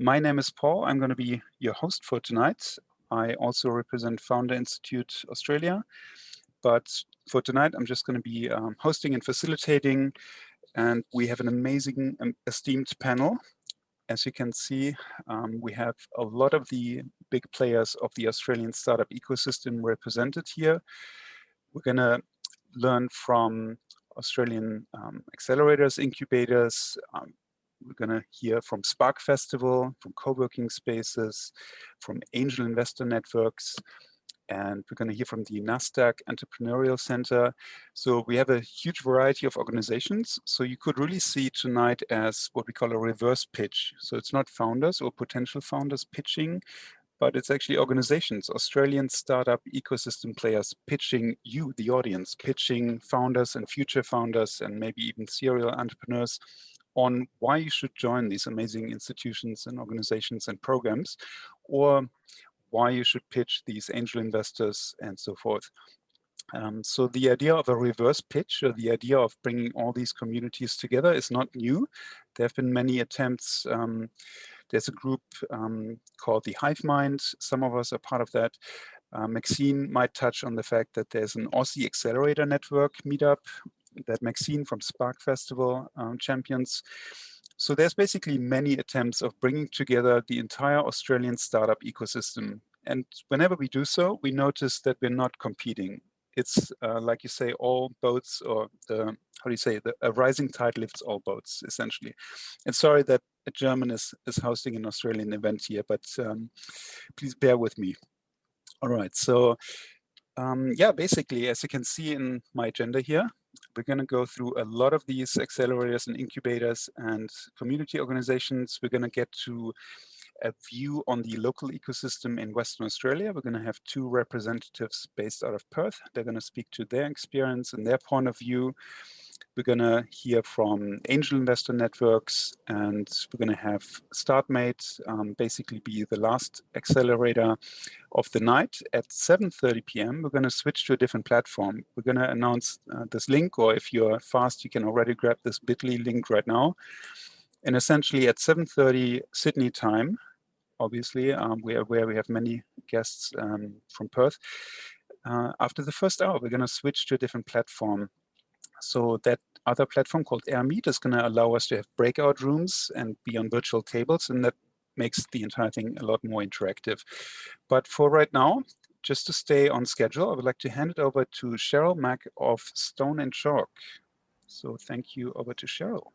My name is Paul. I'm going to be your host for tonight. I also represent Founder Institute Australia, but for tonight, I'm just going to be hosting and facilitating, and we have an amazing esteemed panel. As you can see, we have a lot of the big players of the Australian startup ecosystem represented here. We're going to learn from Australian accelerators, incubators. We're going to hear from Spark Festival, from co-working spaces, from angel investor networks, and we're going to hear from the NASDAQ Entrepreneurial Center. So we have a huge variety of organizations. So you could really see tonight as what we call a reverse pitch. So it's not founders or potential founders pitching, but it's actually organizations, Australian startup ecosystem players pitching you, the audience, pitching founders and future founders and maybe even serial entrepreneurs on why you should join these amazing institutions and organizations and programs, or why you should pitch these angel investors and so forth. So the idea of a reverse pitch, or the idea of bringing all these communities together, is not new. There have been many attempts. There's a group called the Hive Mind. Some of us are part of that. Maxine might touch on the fact that there's an Aussie Accelerator Network meetup that Maxine from Spark Festival champions. So there's basically many attempts of bringing together the entire Australian startup ecosystem. And whenever we do so, we notice that we're not competing. It's like you say, all boats, or a rising tide lifts all boats, essentially. And sorry that a German is hosting an Australian event here, but please bear with me. All right, so yeah, basically, as you can see in my agenda here, we're going to go through a lot of these accelerators and incubators and community organizations. We're going to get to a view on the local ecosystem in Western Australia. We're going to have two representatives based out of Perth. They're going to speak to their experience and their point of view. We're going to hear from angel investor networks, and we're going to have StartMate basically be the last accelerator of the night. At 7:30 p.m., we're going to switch to a different platform. We're going to announce this link, or if you're fast, you can already grab this bit.ly link right now. And essentially at 7:30 Sydney time, obviously, we are aware we have many guests from Perth. After the first hour, we're going to switch to a different platform. So that other platform called AirMeet is going to allow us to have breakout rooms and be on virtual tables, and that makes the entire thing a lot more interactive. But for right now, just to stay on schedule, I would like to hand it over to Cheryl Mack of Stone and Chalk. So thank you. Over to Cheryl.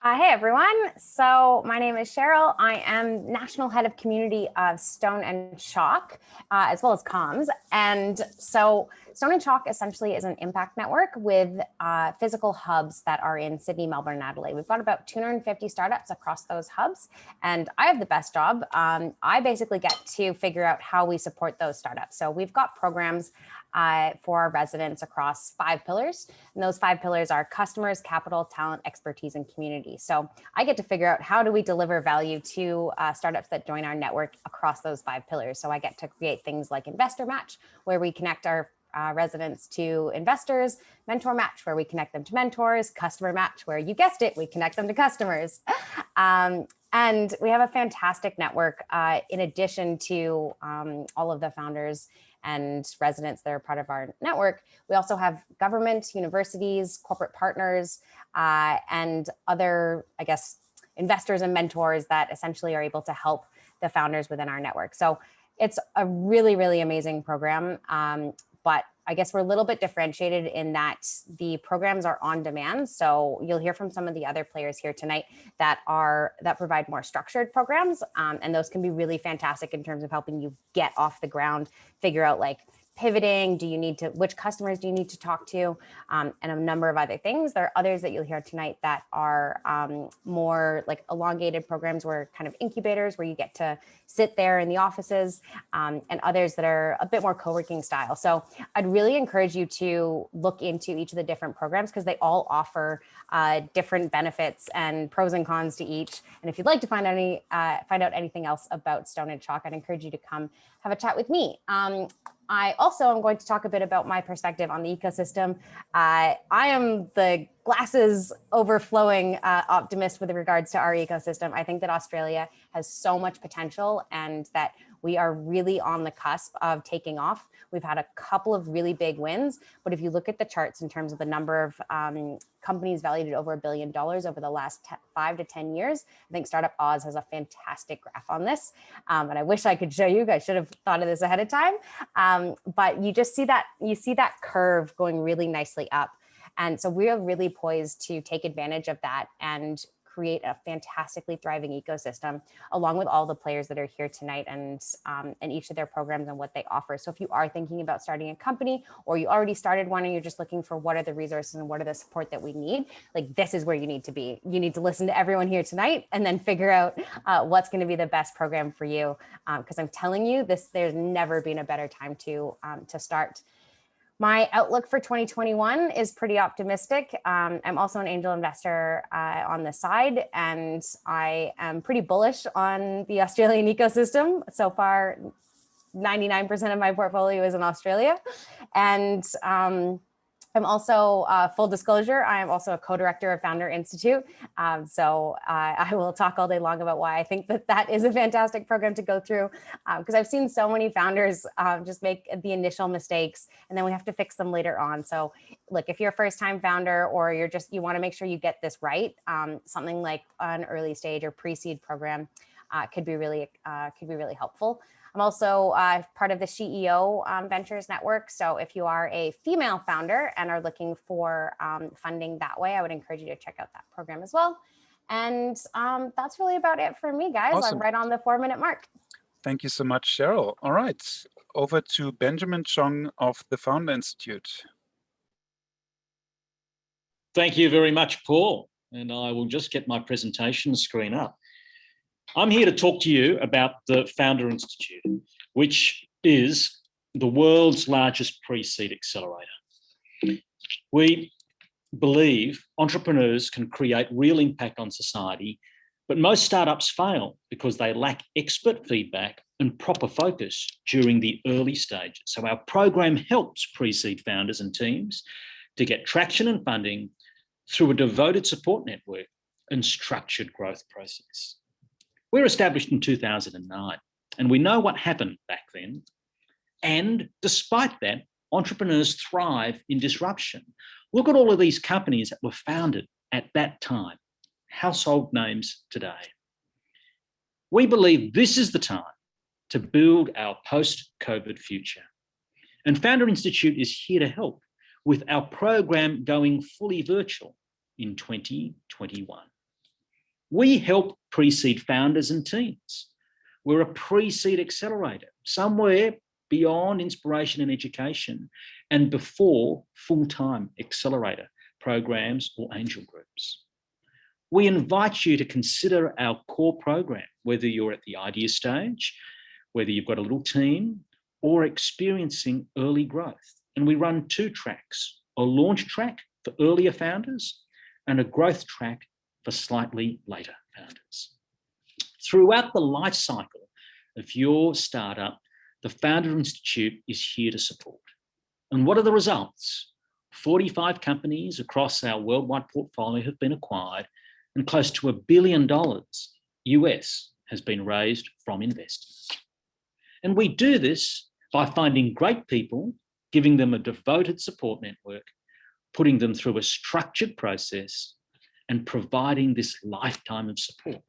Hey everyone, so my name is Cheryl. I am National Head of Community of Stone and Chalk, as well as comms. And so Stone and Chalk essentially is an impact network with physical hubs that are in Sydney, Melbourne, and Adelaide. We've got about 250 startups across those hubs, and I have the best job. I basically get to figure out how we support those startups. So we've got programs for our residents across 5 pillars. And those 5 pillars are customers, capital, talent, expertise, and community. So I get to figure out how do we deliver value to startups that join our network across those 5 pillars. So I get to create things like Investor Match, where we connect our residents to investors, Mentor Match, where we connect them to mentors, Customer Match, where you guessed it, we connect them to customers. And we have a fantastic network in addition to all of the founders and residents that are part of our network. We also have government, universities, corporate partners, and other, I guess, investors and mentors that essentially are able to help the founders within our network. So it's a really, really amazing program. But I guess we're a little bit differentiated in that the programs are on demand. So you'll hear from some of the other players here tonight that provide more structured programs. And those can be really fantastic in terms of helping you get off the ground, figure out like pivoting, which customers do you need to talk to, and a number of other things. There are others that you'll hear tonight that are more like elongated programs, where kind of incubators where you get to sit there in the offices, and others that are a bit more co-working style. So I'd really encourage you to look into each of the different programs, because they all offer different benefits and pros and cons to each. And if you'd like to find out anything else about Stone and Chalk, I'd encourage you to come have a chat with me. I also am going to talk a bit about my perspective on the ecosystem. I am the glasses overflowing optimist with regards to our ecosystem. I think that Australia has so much potential and that we are really on the cusp of taking off. We've had a couple of really big wins, but if you look at the charts in terms of the number of companies valued at over $1 billion over the last 5 to 10 years, I think Startup Oz has a fantastic graph on this. And I wish I could show you. I should have thought of this ahead of time. But you just see that curve going really nicely up. And so we are really poised to take advantage of that and create a fantastically thriving ecosystem, along with all the players that are here tonight and each of their programs and what they offer. So if you are thinking about starting a company, or you already started one and you're just looking for what are the resources and what are the support that we need, like this is where you need to be. You need to listen to everyone here tonight and then figure out what's going to be the best program for you. Because I'm telling you, there's never been a better time to start. My outlook for 2021 is pretty optimistic. I'm also an angel investor on the side, and I am pretty bullish on the Australian ecosystem. So far, 99% of my portfolio is in Australia. And I'm also, full disclosure, I am also a co-director of Founder Institute. So I will talk all day long about why I think that is a fantastic program to go through, because I've seen so many founders just make the initial mistakes and then we have to fix them later on. So look, if you're a first-time founder or you want to make sure you get this right, something like an early stage or pre-seed program could be really helpful. I'm also part of the CEO Ventures Network. So if you are a female founder and are looking for funding that way, I would encourage you to check out that program as well. And that's really about it for me, guys. Awesome. I'm right on the 4-minute mark. Thank you so much, Cheryl. All right, over to Benjamin Chong of the Founder Institute. Thank you very much, Paul. And I will just get my presentation screen up. I'm here to talk to you about the Founder Institute, which is the world's largest pre-seed accelerator. We believe entrepreneurs can create real impact on society, but most startups fail because they lack expert feedback and proper focus during the early stages. So our program helps pre-seed founders and teams to get traction and funding through a devoted support network and structured growth process. We were established in 2009, and we know what happened back then. And despite that, entrepreneurs thrive in disruption. Look at all of these companies that were founded at that time, household names today. We believe this is the time to build our post-COVID future. And Founder Institute is here to help with our program going fully virtual in 2021. We help pre-seed founders and teams. We're a pre-seed accelerator, somewhere beyond inspiration and education and before full-time accelerator programs or angel groups. We invite you to consider our core program, whether you're at the idea stage, whether you've got a little team or experiencing early growth. And we run 2 tracks, a launch track for earlier founders and a growth track for slightly later founders. Throughout the life cycle of your startup, the Founder Institute is here to support. And what are the results? 45 companies across our worldwide portfolio have been acquired, and close to $1 billion US has been raised from investors. And we do this by finding great people, giving them a devoted support network, putting them through a structured process, and providing this lifetime of support.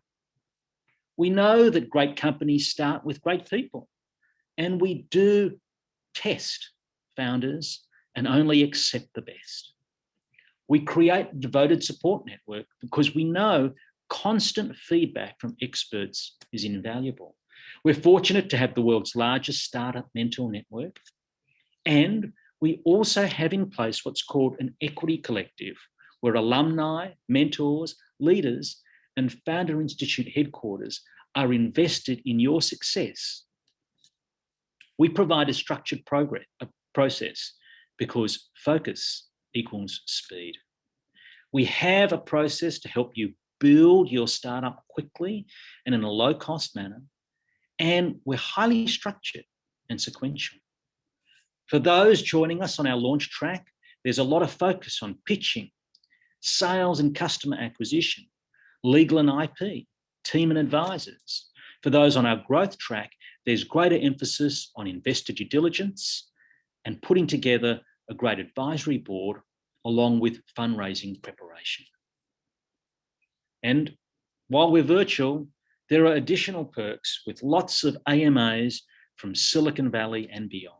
We know that great companies start with great people, and we do test founders and only accept the best. We create a devoted support network because we know constant feedback from experts is invaluable. We're fortunate to have the world's largest startup mentor network, and we also have in place what's called an equity collective, where alumni, mentors, leaders, and Founder Institute headquarters are invested in your success. We provide a structured process because focus equals speed. We have a process to help you build your startup quickly and in a low-cost manner, and we're highly structured and sequential. For those joining us on our launch track, there's a lot of focus on pitching, sales and customer acquisition, legal and IP, team and advisors. For those on our growth track, there's greater emphasis on investor due diligence and putting together a great advisory board along with fundraising preparation. And while we're virtual, there are additional perks with lots of AMAs from Silicon Valley and beyond.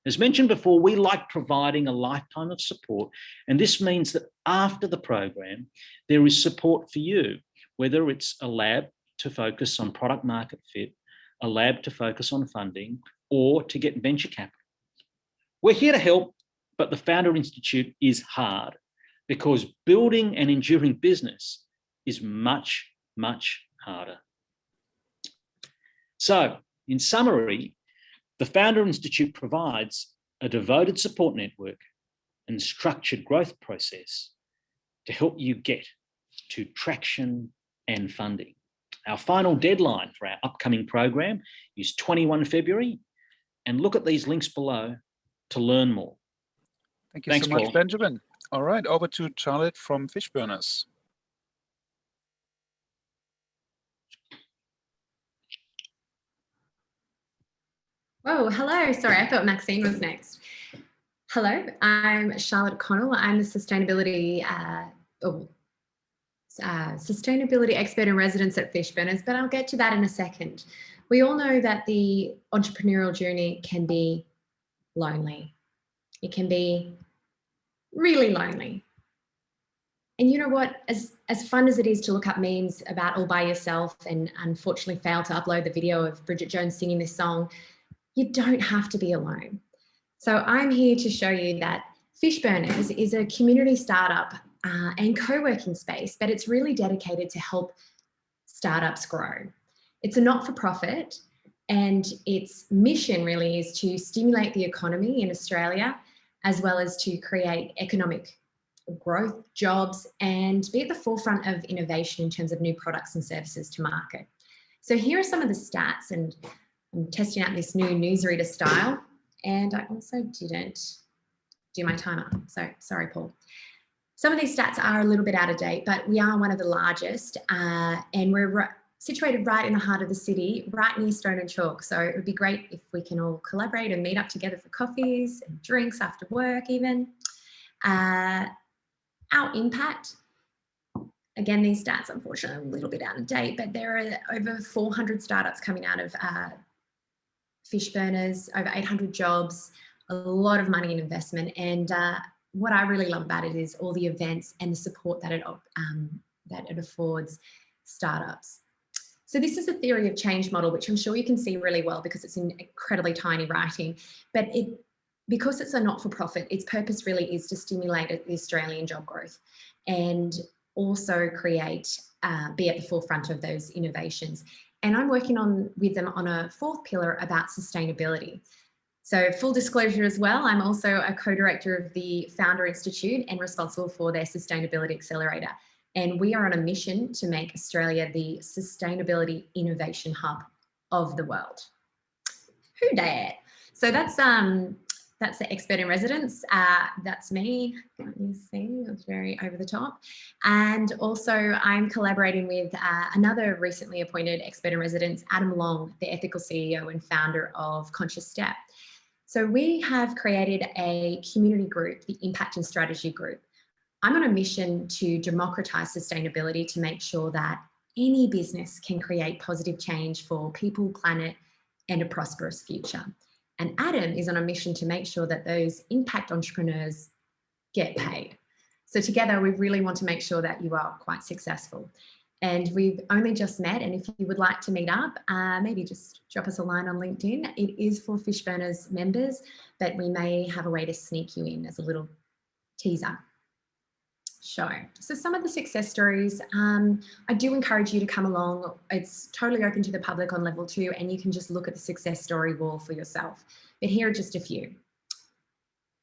As mentioned before, we like providing a lifetime of support, and this means that after the program, there is support for you, whether it's a lab to focus on product market fit, a lab to focus on funding, or to get venture capital. We're here to help, but the Founder Institute is hard because building an enduring business is much, much harder. So, in summary, the Founder Institute provides a devoted support network and structured growth process to help you get to traction and funding. Our final deadline for our upcoming program is 21 February, and look at these links below to learn more. Thank you Thanks, so much, Paul. Benjamin. All right, over to Charlotte from Fishburners. Oh, hello. Sorry, I thought Maxine was next. Hello, I'm Charlotte Connell. I'm the sustainability expert in residence at Fishburners, but I'll get to that in a second. We all know that the entrepreneurial journey can be lonely. It can be really lonely. And you know what, as fun as it is to look up memes about all by yourself and unfortunately fail to upload the video of Bridget Jones singing this song, you don't have to be alone. So I'm here to show you that Fishburners is a community startup and co-working space, but it's really dedicated to help startups grow. It's a not-for-profit, and its mission really is to stimulate the economy in Australia, as well as to create economic growth, jobs, and be at the forefront of innovation in terms of new products and services to market. So here are some of the stats, and I'm testing out this new newsreader style, and I also didn't do my timer. So sorry, Paul. Some of these stats are a little bit out of date, but we are one of the largest, and we're situated right in the heart of the city, right near Stone and Chalk. So it would be great if we can all collaborate and meet up together for coffees and drinks after work even. Our impact, again, these stats unfortunately are a little bit out of date, but there are over 400 startups coming out of Fishburners, over 800 jobs, a lot of money in investment. And what I really love about it is all the events and the support that it affords startups. So this is a theory of change model, which I'm sure you can see really well because it's in incredibly tiny writing, but because it's a not-for-profit, its purpose really is to stimulate the Australian job growth and also create, be at the forefront of those innovations. And I'm working with them on a fourth pillar about sustainability. So full disclosure as well, I'm also a co-director of the Founder Institute and responsible for their Sustainability Accelerator. And we are on a mission to make Australia the sustainability innovation hub of the world. Who dat? So that's the expert in residence. That's me. Can't you see? That's very over the top. And also I'm collaborating with another recently appointed expert in residence, Adam Long, the ethical CEO and founder of Conscious Step. So we have created a community group, the Impact and Strategy Group. I'm on a mission to democratise sustainability to make sure that any business can create positive change for people, planet, and a prosperous future. And Adam is on a mission to make sure that those impact entrepreneurs get paid. So together, we really want to make sure that you are quite successful. And we've only just met, and if you would like to meet up, maybe just drop us a line on LinkedIn. It is for Fishburners members, but we may have a way to sneak you in as a little teaser show. So some of the success stories, I do encourage you to come along. It's totally open to the public on level 2, and you can just look at the success story wall for yourself. But here are just a few.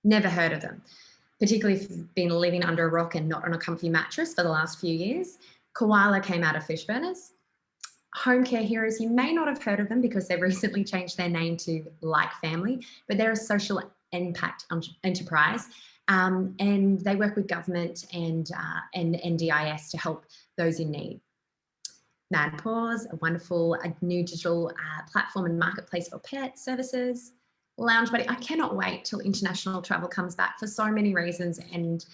Never heard of them, particularly if you've been living under a rock and not on a comfy mattress for the last few years. Koala came out of Fishburners. Home Care Heroes, you may not have heard of them because they've recently changed their name to Like Family, but they're a social impact enterprise. and they work with government and NDIS to help those in need. Mad Paws, a wonderful new digital platform and marketplace for pet services. Lounge Buddy, I cannot wait till international travel comes back for so many reasons, and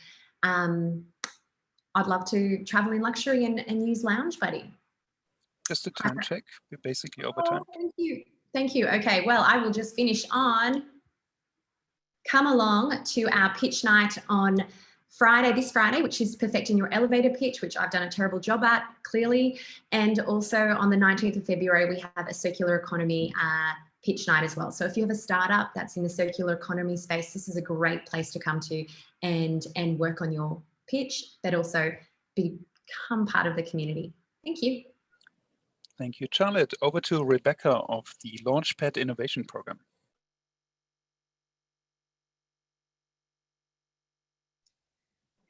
I'd love to travel in luxury and use Lounge Buddy. Just a time check. We're basically over time. Thank you. Thank you. Okay, well, I will just finish on. Come along to our pitch night on this Friday, which is perfecting your elevator pitch, which I've done a terrible job at, clearly. And also on the 19th of February, we have a circular economy pitch night as well. So if you have a startup that's in the circular economy space, this is a great place to come to and work on your pitch, but also become part of the community. Thank you. Thank you, Charlotte. Over to Rebecca of the Launchpad Innovation Program.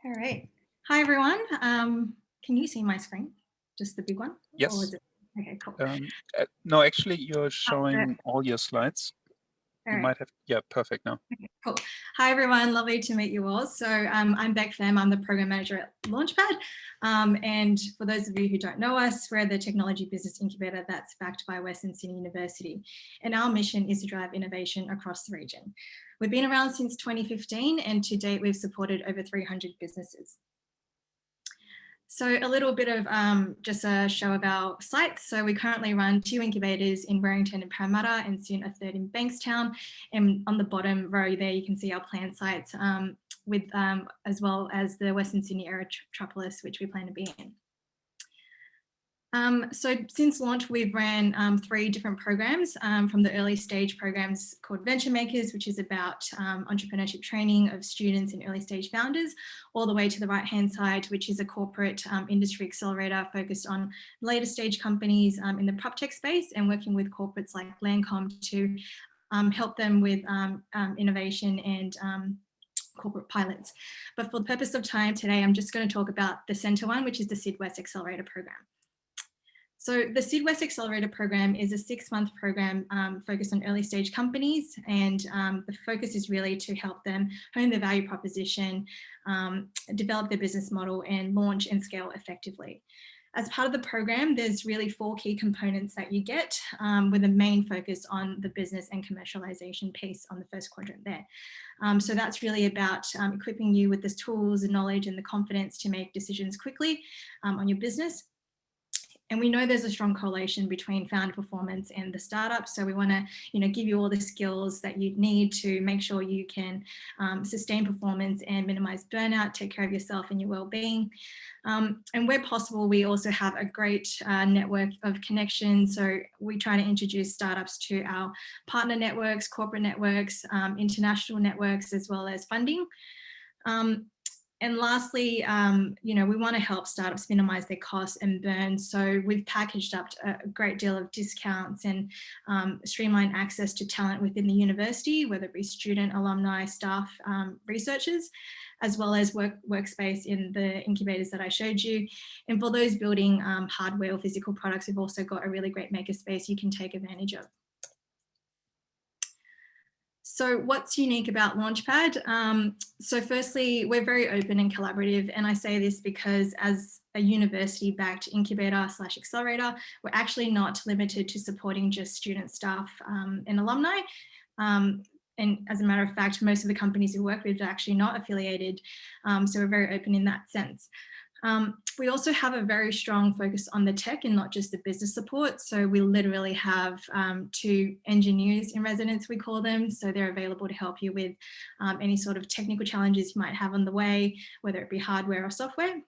All right. Hi, everyone. Can you see my screen? Just the big one? Yes. Or is it? Okay, cool. No, actually, you're showing all your slides. You might have, yeah, perfect now. Okay, cool. Hi, everyone. Lovely to meet you all. So I'm Beck Pham. I'm the program manager at Launchpad. And for those of you who don't know us, we're the technology business incubator that's backed by Western Sydney University. And our mission is to drive innovation across the region. We've been around since 2015, and to date, we've supported over 300 businesses. So a little bit of just a show of our sites. So we currently run 2 incubators in Warrington and Parramatta, and soon a 3rd in Bankstown. And on the bottom row there, you can see our planned sites with as well as the Western Sydney Aerotropolis, which we plan to be in. So since launch, we've ran 3 different programs from the early stage programs called Venture Makers, which is about entrepreneurship training of students and early stage founders, all the way to the right-hand side, which is a corporate industry accelerator focused on later stage companies in the PropTech space and working with corporates like Landcom to help them with innovation and corporate pilots. But for the purpose of time today, I'm just going to talk about the center one, which is the Syd West Accelerator Program. So the Syd West Accelerator Program is a 6-month program focused on early stage companies, and the focus is really to help them hone their value proposition, develop their business model, and launch and scale effectively. As part of the program, there's really 4 key components that you get, with a main focus on the business and commercialization piece on the first quadrant there. So that's really about equipping you with the tools, the knowledge, and the confidence to make decisions quickly on your business. And we know there's a strong correlation between founder performance and the startup. So we want to, give you all the skills that you need to make sure you can sustain performance and minimize burnout, take care of yourself and your well-being. And where possible, we also have a great network of connections. So we try to introduce startups to our partner networks, corporate networks, international networks, as well as funding. And lastly, we want to help startups minimize their costs and burn. So we've packaged up a great deal of discounts and streamlined access to talent within the university, whether it be student, alumni, staff, researchers, as well as workspace in the incubators that I showed you. And for those building hardware or physical products, we've also got a really great makerspace you can take advantage of. So what's unique about Launchpad? So firstly, we're very open and collaborative. And I say this because as a university-backed incubator / accelerator, we're actually not limited to supporting just student, staff and alumni. And as a matter of fact, most of the companies we work with are actually not affiliated. So we're very open in that sense. We also have a very strong focus on the tech and not just the business support. So we literally have 2 engineers in residence, we call them. So they're available to help you with any sort of technical challenges you might have on the way, whether it be hardware or software.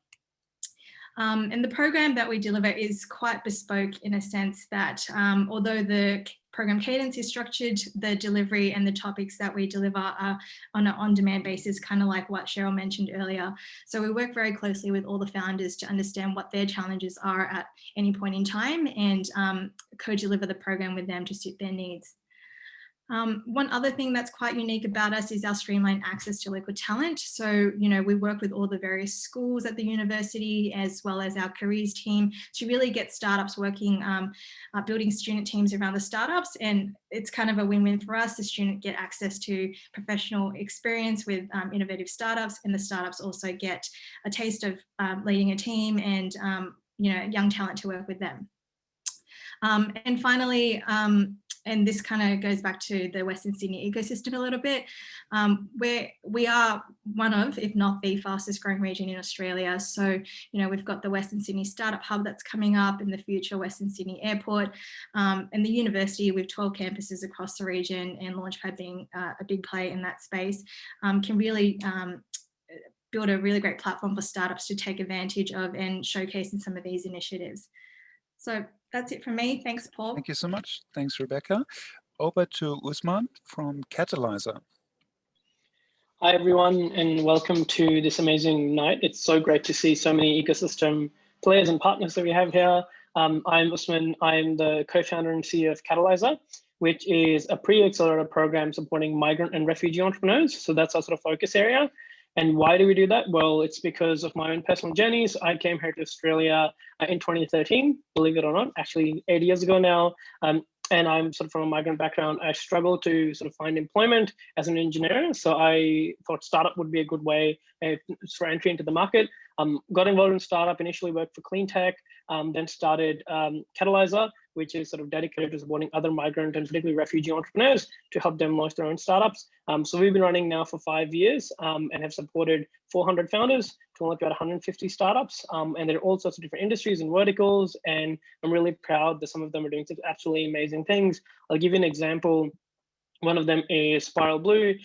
And the program that we deliver is quite bespoke in a sense that although the program cadence is structured, the delivery and the topics that we deliver are on an on-demand basis, kind of like what Cheryl mentioned earlier. So we work very closely with all the founders to understand what their challenges are at any point in time and co-deliver the program with them to suit their needs. One other thing that's quite unique about us is our streamlined access to local talent. So, you know, we work with all the various schools at the university as well as our careers team to really get startups working, building student teams around the startups. And it's kind of a win-win for us. The student get access to professional experience with innovative startups, and the startups also get a taste of leading a team and, you know, young talent to work with them. And finally, and this kind of goes back to the Western Sydney ecosystem a little bit, we are one of, if not the fastest growing region in Australia. So, you know, we've got the Western Sydney Startup Hub that's coming up, in the future Western Sydney Airport, and the university with 12 campuses across the region, and Launchpad being a big player in that space, can really build a really great platform for startups to take advantage of and showcase in some of these initiatives. So that's it from me. Thanks, Paul. Thank you so much. Thanks, Rebecca. Over to Usman from Catalyzer. Hi, everyone, and welcome to this amazing night. It's so great to see so many ecosystem players and partners that we have here. I'm Usman. I'm the co-founder and CEO of Catalyzer, which is a pre-accelerator program supporting migrant and refugee entrepreneurs. So that's our sort of focus area. And why do we do that? Well, it's because of my own personal journeys. I came here to Australia in 2013, believe it or not, actually 8 years ago now. And I'm sort of from a migrant background. I struggled to sort of find employment as an engineer. So I thought startup would be a good way for entry into the market. Got involved in startup, initially worked for clean tech, then started Catalyzer, which is sort of dedicated to supporting other migrant and particularly refugee entrepreneurs to help them launch their own startups. So we've been running now for 5 years and have supported 400 founders to about 150 startups. And there are all sorts of different industries and verticals. And I'm really proud that some of them are doing some absolutely amazing things. I'll give you an example. One of them is Spiral Blue.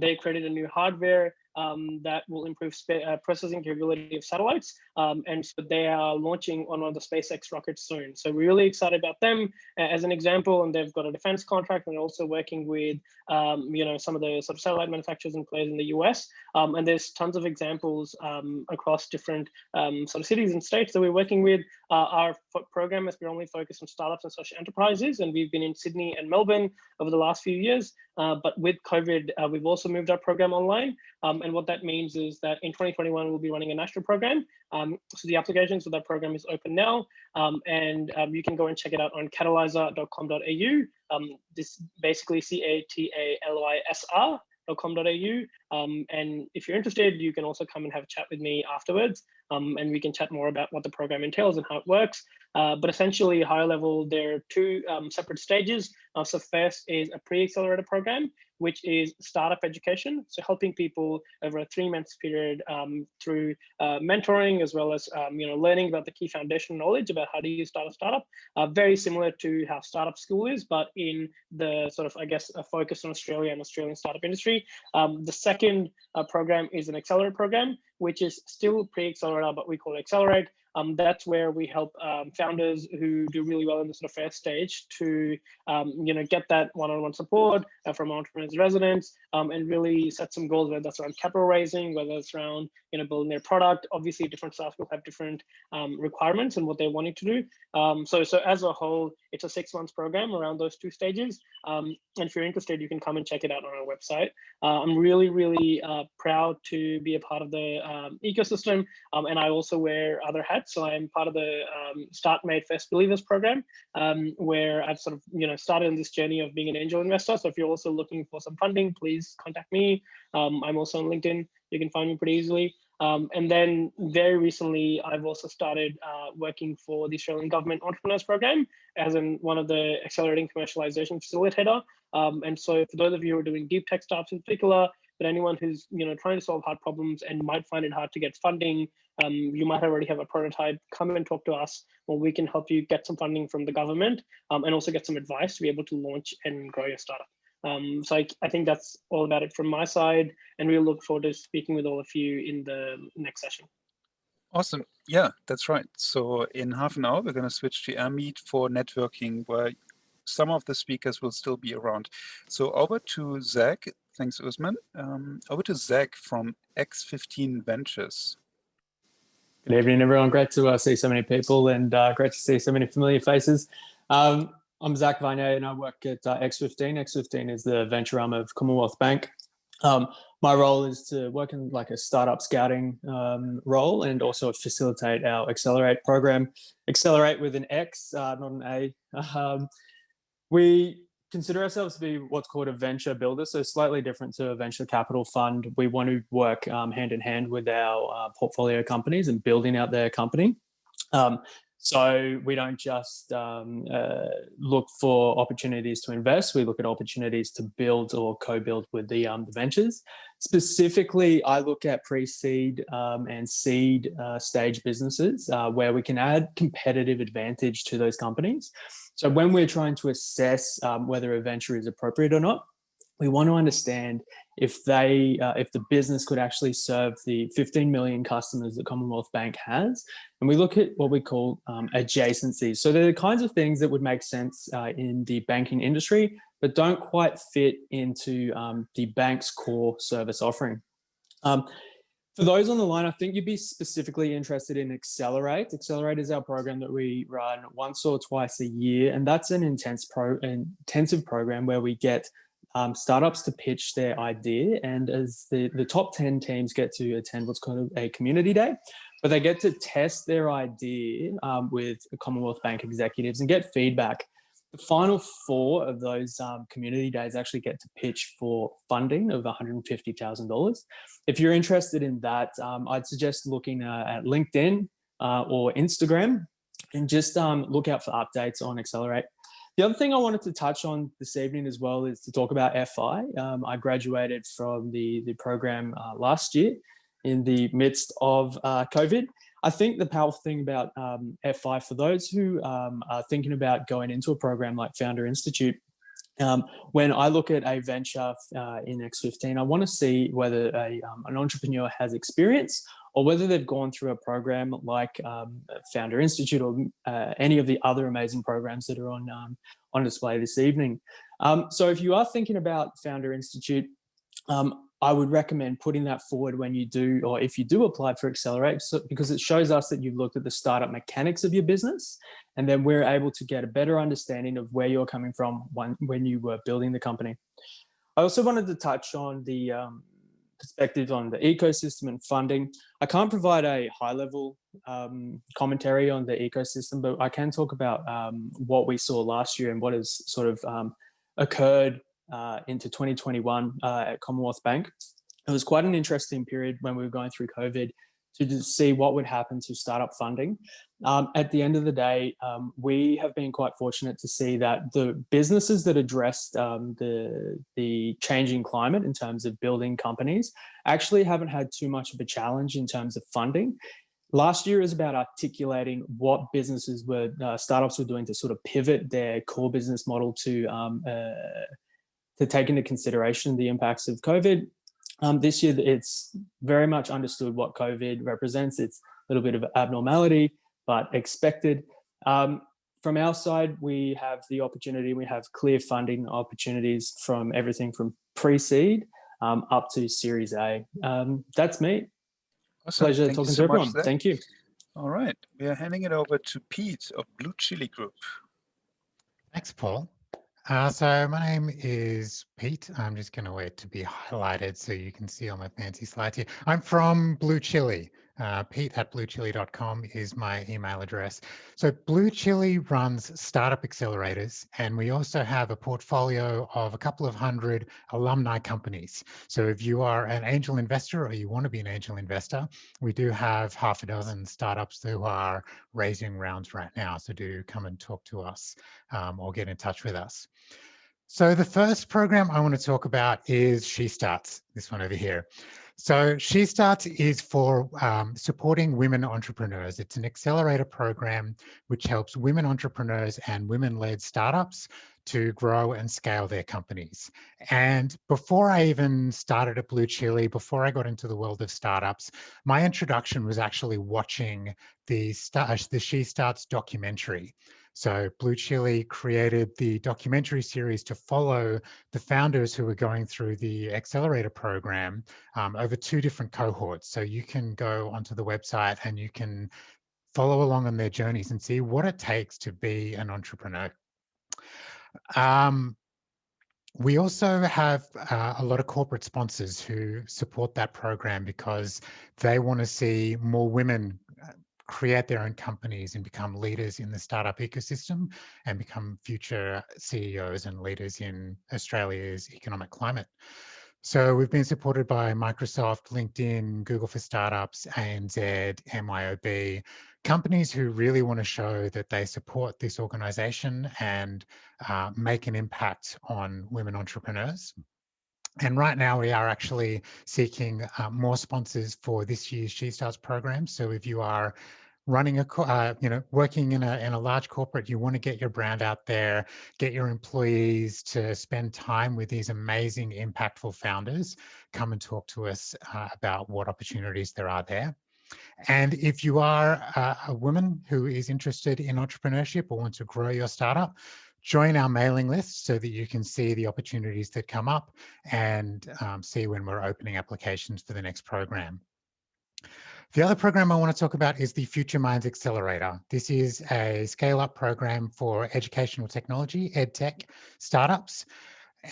They created a new hardware that will improve processing capability of satellites. And so they are launching on one of the SpaceX rockets soon. So we're really excited about them as an example. And they've got a defense contract, and they're also working with you know, some of the sort of satellite manufacturers and players in the US. And there's tons of examples across different sort of cities and states that we're working with. Our program has been only focused on startups and social enterprises, and we've been in Sydney and Melbourne over the last few years. But with COVID, we've also moved our program online. And what that means is that in 2021, we'll be running a national program. So the applications for that program is open now. And you can go and check it out on catalyzer.com.au. This basically catalyser.com.au. And if you're interested, you can also come and have a chat with me afterwards. And we can chat more about what the program entails and how it works. But essentially, higher level, there are two separate stages. So first is a pre-accelerator program, which is startup education. So helping people over a 3-month period through mentoring, as well as you know, learning about the key foundational knowledge about how to start a startup. Very similar to how Startup School is, but in the sort of, I guess, a focus on Australia and Australian startup industry. The second program is an accelerator program, which is still pre-accelerator, but we call it Accelerate. That's where we help founders who do really well in the sort of first stage to you know, get that one-on-one support from entrepreneurs and residents, and really set some goals, whether that's around capital raising, whether it's around, you know, building their product. Obviously, different startups will have different requirements and what they're wanting to do. So as a whole, it's a 6-month program around those 2 stages. And if you're interested, you can come and check it out on our website. I'm really proud to be a part of the ecosystem, and I also wear other hats. So I'm part of the Start Made First Believers program, where I've sort of, you know, started on this journey of being an angel investor. So if you're also looking for some funding, please contact me. I'm also on LinkedIn. You can find me pretty easily. And then very recently, I've also started working for the Australian Government Entrepreneurs Program as in one of the accelerating commercialization facilitator. And so for those of you who are doing deep tech startups in particular, but anyone who's, you know, trying to solve hard problems and might find it hard to get funding, you might already have a prototype, come and talk to us, or we can help you get some funding from the government, and also get some advice to be able to launch and grow your startup. So I think that's all about it from my side, and we'll look forward to speaking with all of you in the next session. Awesome. Yeah, that's right. So in half an hour, we're going to switch to Airmeet for networking, where some of the speakers will still be around. So over to Zach. Thanks, Usman. Over to Zach from X15 Ventures. Good evening, everyone. Great to see so many people, and great to see so many familiar faces. I'm I'm Zach Vanier and I work at X15. X15 is the venture arm of Commonwealth Bank. My role is to work in like a startup scouting role and also facilitate our Accelerate program. Accelerate with an X, not an A. We consider ourselves to be what's called a venture builder, so slightly different to a venture capital fund. We want to work hand in hand with our portfolio companies and building out their company. So we don't just look for opportunities to invest. We look at opportunities to build or co-build with the ventures. Specifically, I look at pre-seed and seed stage businesses where we can add competitive advantage to those companies. So when we're trying to assess whether a venture is appropriate or not, we want to understand if the business could actually serve the 15 million customers that Commonwealth Bank has. And we look at what we call adjacencies. So they're the kinds of things that would make sense in the banking industry, but don't quite fit into the bank's core service offering. For those on the line, I think you'd be specifically interested in Accelerate. Accelerate is our program that we run once or twice a year, and that's an intensive program where we get startups to pitch their idea, and as the top 10 teams get to attend what's called a community day, but they get to test their idea with Commonwealth Bank executives and get feedback. The final 4 of those community days actually get to pitch for funding of $150,000. If you're interested in that, I'd suggest looking at LinkedIn or Instagram and just look out for updates on Accelerate. The other thing I wanted to touch on this evening as well is to talk about FI. I graduated from the program last year in the midst of COVID. I think the powerful thing about FI, for those who are thinking about going into a program like Founder Institute, when I look at a venture in X15, I want to see whether an entrepreneur has experience or whether they've gone through a program like Founder Institute or any of the other amazing programs that are on display this evening. So if you are thinking about Founder Institute, I would recommend putting that forward when you do, or if you do apply for Accelerate, because it shows us that you've looked at the startup mechanics of your business, and then we're able to get a better understanding of where you're coming from when you were building the company. I also wanted to touch on the perspective on the ecosystem and funding. I can't provide a high-level commentary on the ecosystem, but I can talk about what we saw last year and what has sort of occurred into 2021 at Commonwealth Bank. It was quite an interesting period when we were going through COVID to see what would happen to startup funding. At the end of the day, we have been quite fortunate to see that the businesses that addressed the changing climate in terms of building companies actually haven't had too much of a challenge in terms of funding. Last year is about articulating what businesses startups were doing to sort of pivot their core business model to take into consideration the impacts of COVID. This year, it's very much understood what COVID represents. It's a little bit of abnormality, but expected. From our side, we have the opportunity, we have clear funding opportunities from everything from pre-seed up to Series A. That's me. Awesome. Pleasure talking to everyone. Thank you. All right. We are handing it over to Pete of Blue Chili Group. Thanks, Paul. So my name is Pete. I'm just going to wait to be highlighted so you can see all my fancy slides here. I'm from Blue Chili. Pete@bluechili.com is my email address. So Blue Chili runs startup accelerators, and we also have a portfolio of a couple of hundred alumni companies. So if you are an angel investor or you want to be an angel investor, we do have half a dozen startups who are raising rounds right now. So do come and talk to us or get in touch with us. So the first program I want to talk about is She Starts, this one over here. So She Starts is for supporting women entrepreneurs. It's an accelerator program which helps women entrepreneurs and women-led startups to grow and scale their companies. And before I even started at Blue Chili, before I got into the world of startups, my introduction was actually watching the She Starts documentary. So Blue Chili created the documentary series to follow the founders who were going through the accelerator program over 2 different cohorts. So you can go onto the website and you can follow along on their journeys and see what it takes to be an entrepreneur. We also have a lot of corporate sponsors who support that program because they want to see more women create their own companies and become leaders in the startup ecosystem and become future CEOs and leaders in Australia's economic climate. So we've been supported by Microsoft, LinkedIn, Google for Startups, ANZ, MYOB, companies who really want to show that they support this organization and make an impact on women entrepreneurs. And right now we are actually seeking more sponsors for this year's She Starts program. So if you are running working in a large corporate, you want to get your brand out there, get your employees to spend time with these amazing, impactful founders, come and talk to us about what opportunities there are there. And if you are a woman who is interested in entrepreneurship or want to grow your startup, join our mailing list so that you can see the opportunities that come up and see when we're opening applications for the next program. The other program I want to talk about is the Future Minds Accelerator. This is a scale-up program for educational technology, EdTech startups.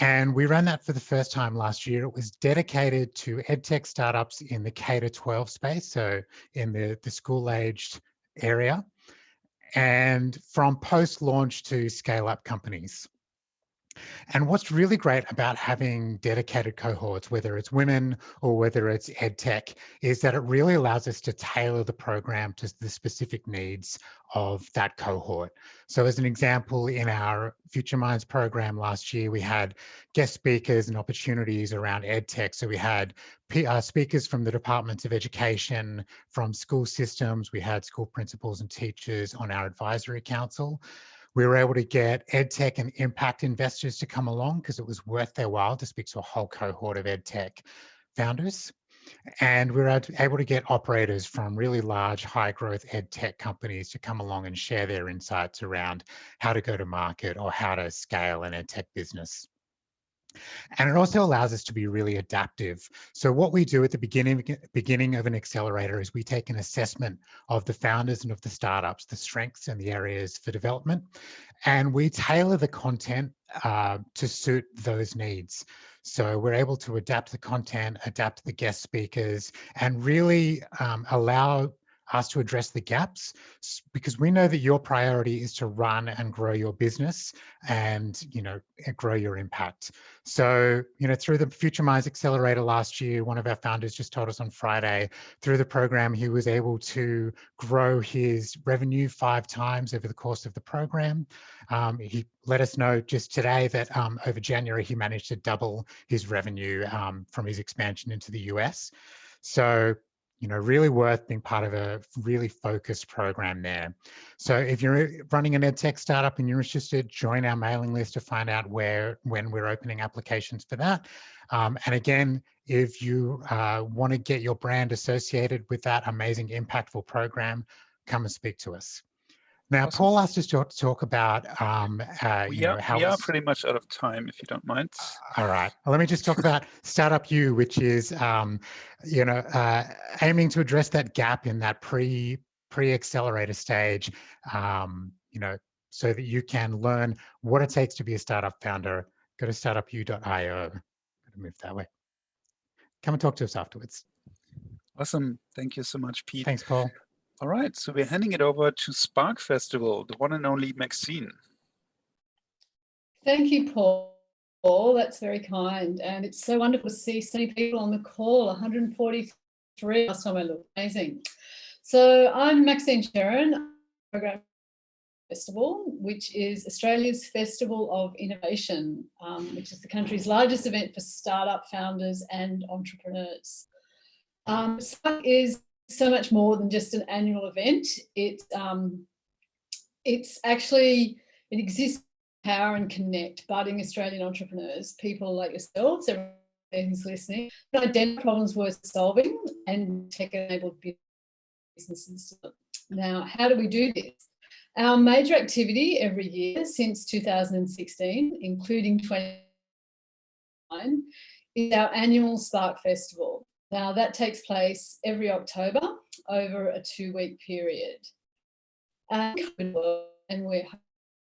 And we ran that for the first time last year. It was dedicated to EdTech startups in the K-12 space, so in the school-aged area, and from post-launch to scale-up companies. And what's really great about having dedicated cohorts, whether it's women or whether it's EdTech, is that it really allows us to tailor the program to the specific needs of that cohort. So as an example, in our Future Minds program last year, we had guest speakers and opportunities around EdTech. So we had speakers from the departments of education, from school systems. We had school principals and teachers on our advisory council. We were able to get EdTech and impact investors to come along because it was worth their while to speak to a whole cohort of EdTech founders. And we were able to get operators from really large, high growth EdTech companies to come along and share their insights around how to go to market or how to scale an EdTech business. And it also allows us to be really adaptive. So what we do at the beginning of an accelerator is we take an assessment of the founders and of the startups, the strengths and the areas for development, and we tailor the content to suit those needs. So we're able to adapt the content, adapt the guest speakers, and really allow us to address the gaps, because we know that your priority is to run and grow your business and grow your impact. So through the Future Minds Accelerator last year, one of our founders just told us on Friday, through the program he was able to grow his revenue 5 times over the course of the program. He let us know just today that over January he managed to double his revenue from his expansion into the US. So really worth being part of a really focused program there. So if you're running an EdTech startup and you're interested, join our mailing list to find out when we're opening applications for that. And again, if you want to get your brand associated with that amazing, impactful program, come and speak to us. Now, Awesome. Paul asked us to talk about how we are pretty much out of time, if you don't mind. All right. Well, let me just talk about Startup U, which is aiming to address that gap in that pre-accelerator stage, so that you can learn what it takes to be a startup founder. Go to startupu.io. Got to move that way. Come and talk to us afterwards. Awesome. Thank you so much, Pete. Thanks, Paul. All right, so we're handing it over to Spark Festival, the one and only Maxine. Thank you, Paul. That's very kind. And it's so wonderful to see so many people on the call, 143 last time I looked. Amazing. So I'm Maxine Sharon, Program Festival, which is Australia's Festival of Innovation, which is the country's largest event for startup founders and entrepreneurs. Spark is so much more than just an annual event. It exists to empower and connect budding Australian entrepreneurs, people like yourselves, everyone who's listening, to identify problems worth solving and tech-enabled businesses. Now, how do we do this? Our major activity every year since 2016, including 2019, is our annual Spark Festival. Now, that takes place every October over a 2-week period. And we're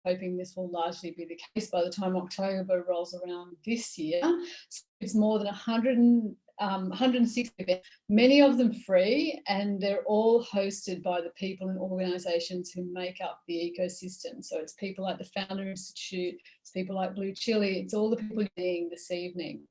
hoping this will largely be the case by the time October rolls around this year. So it's more than 160 events, many of them free, and they're all hosted by the people and organisations who make up the ecosystem. So it's people like the Founder Institute, it's people like Blue Chili, it's all the people you're seeing this evening.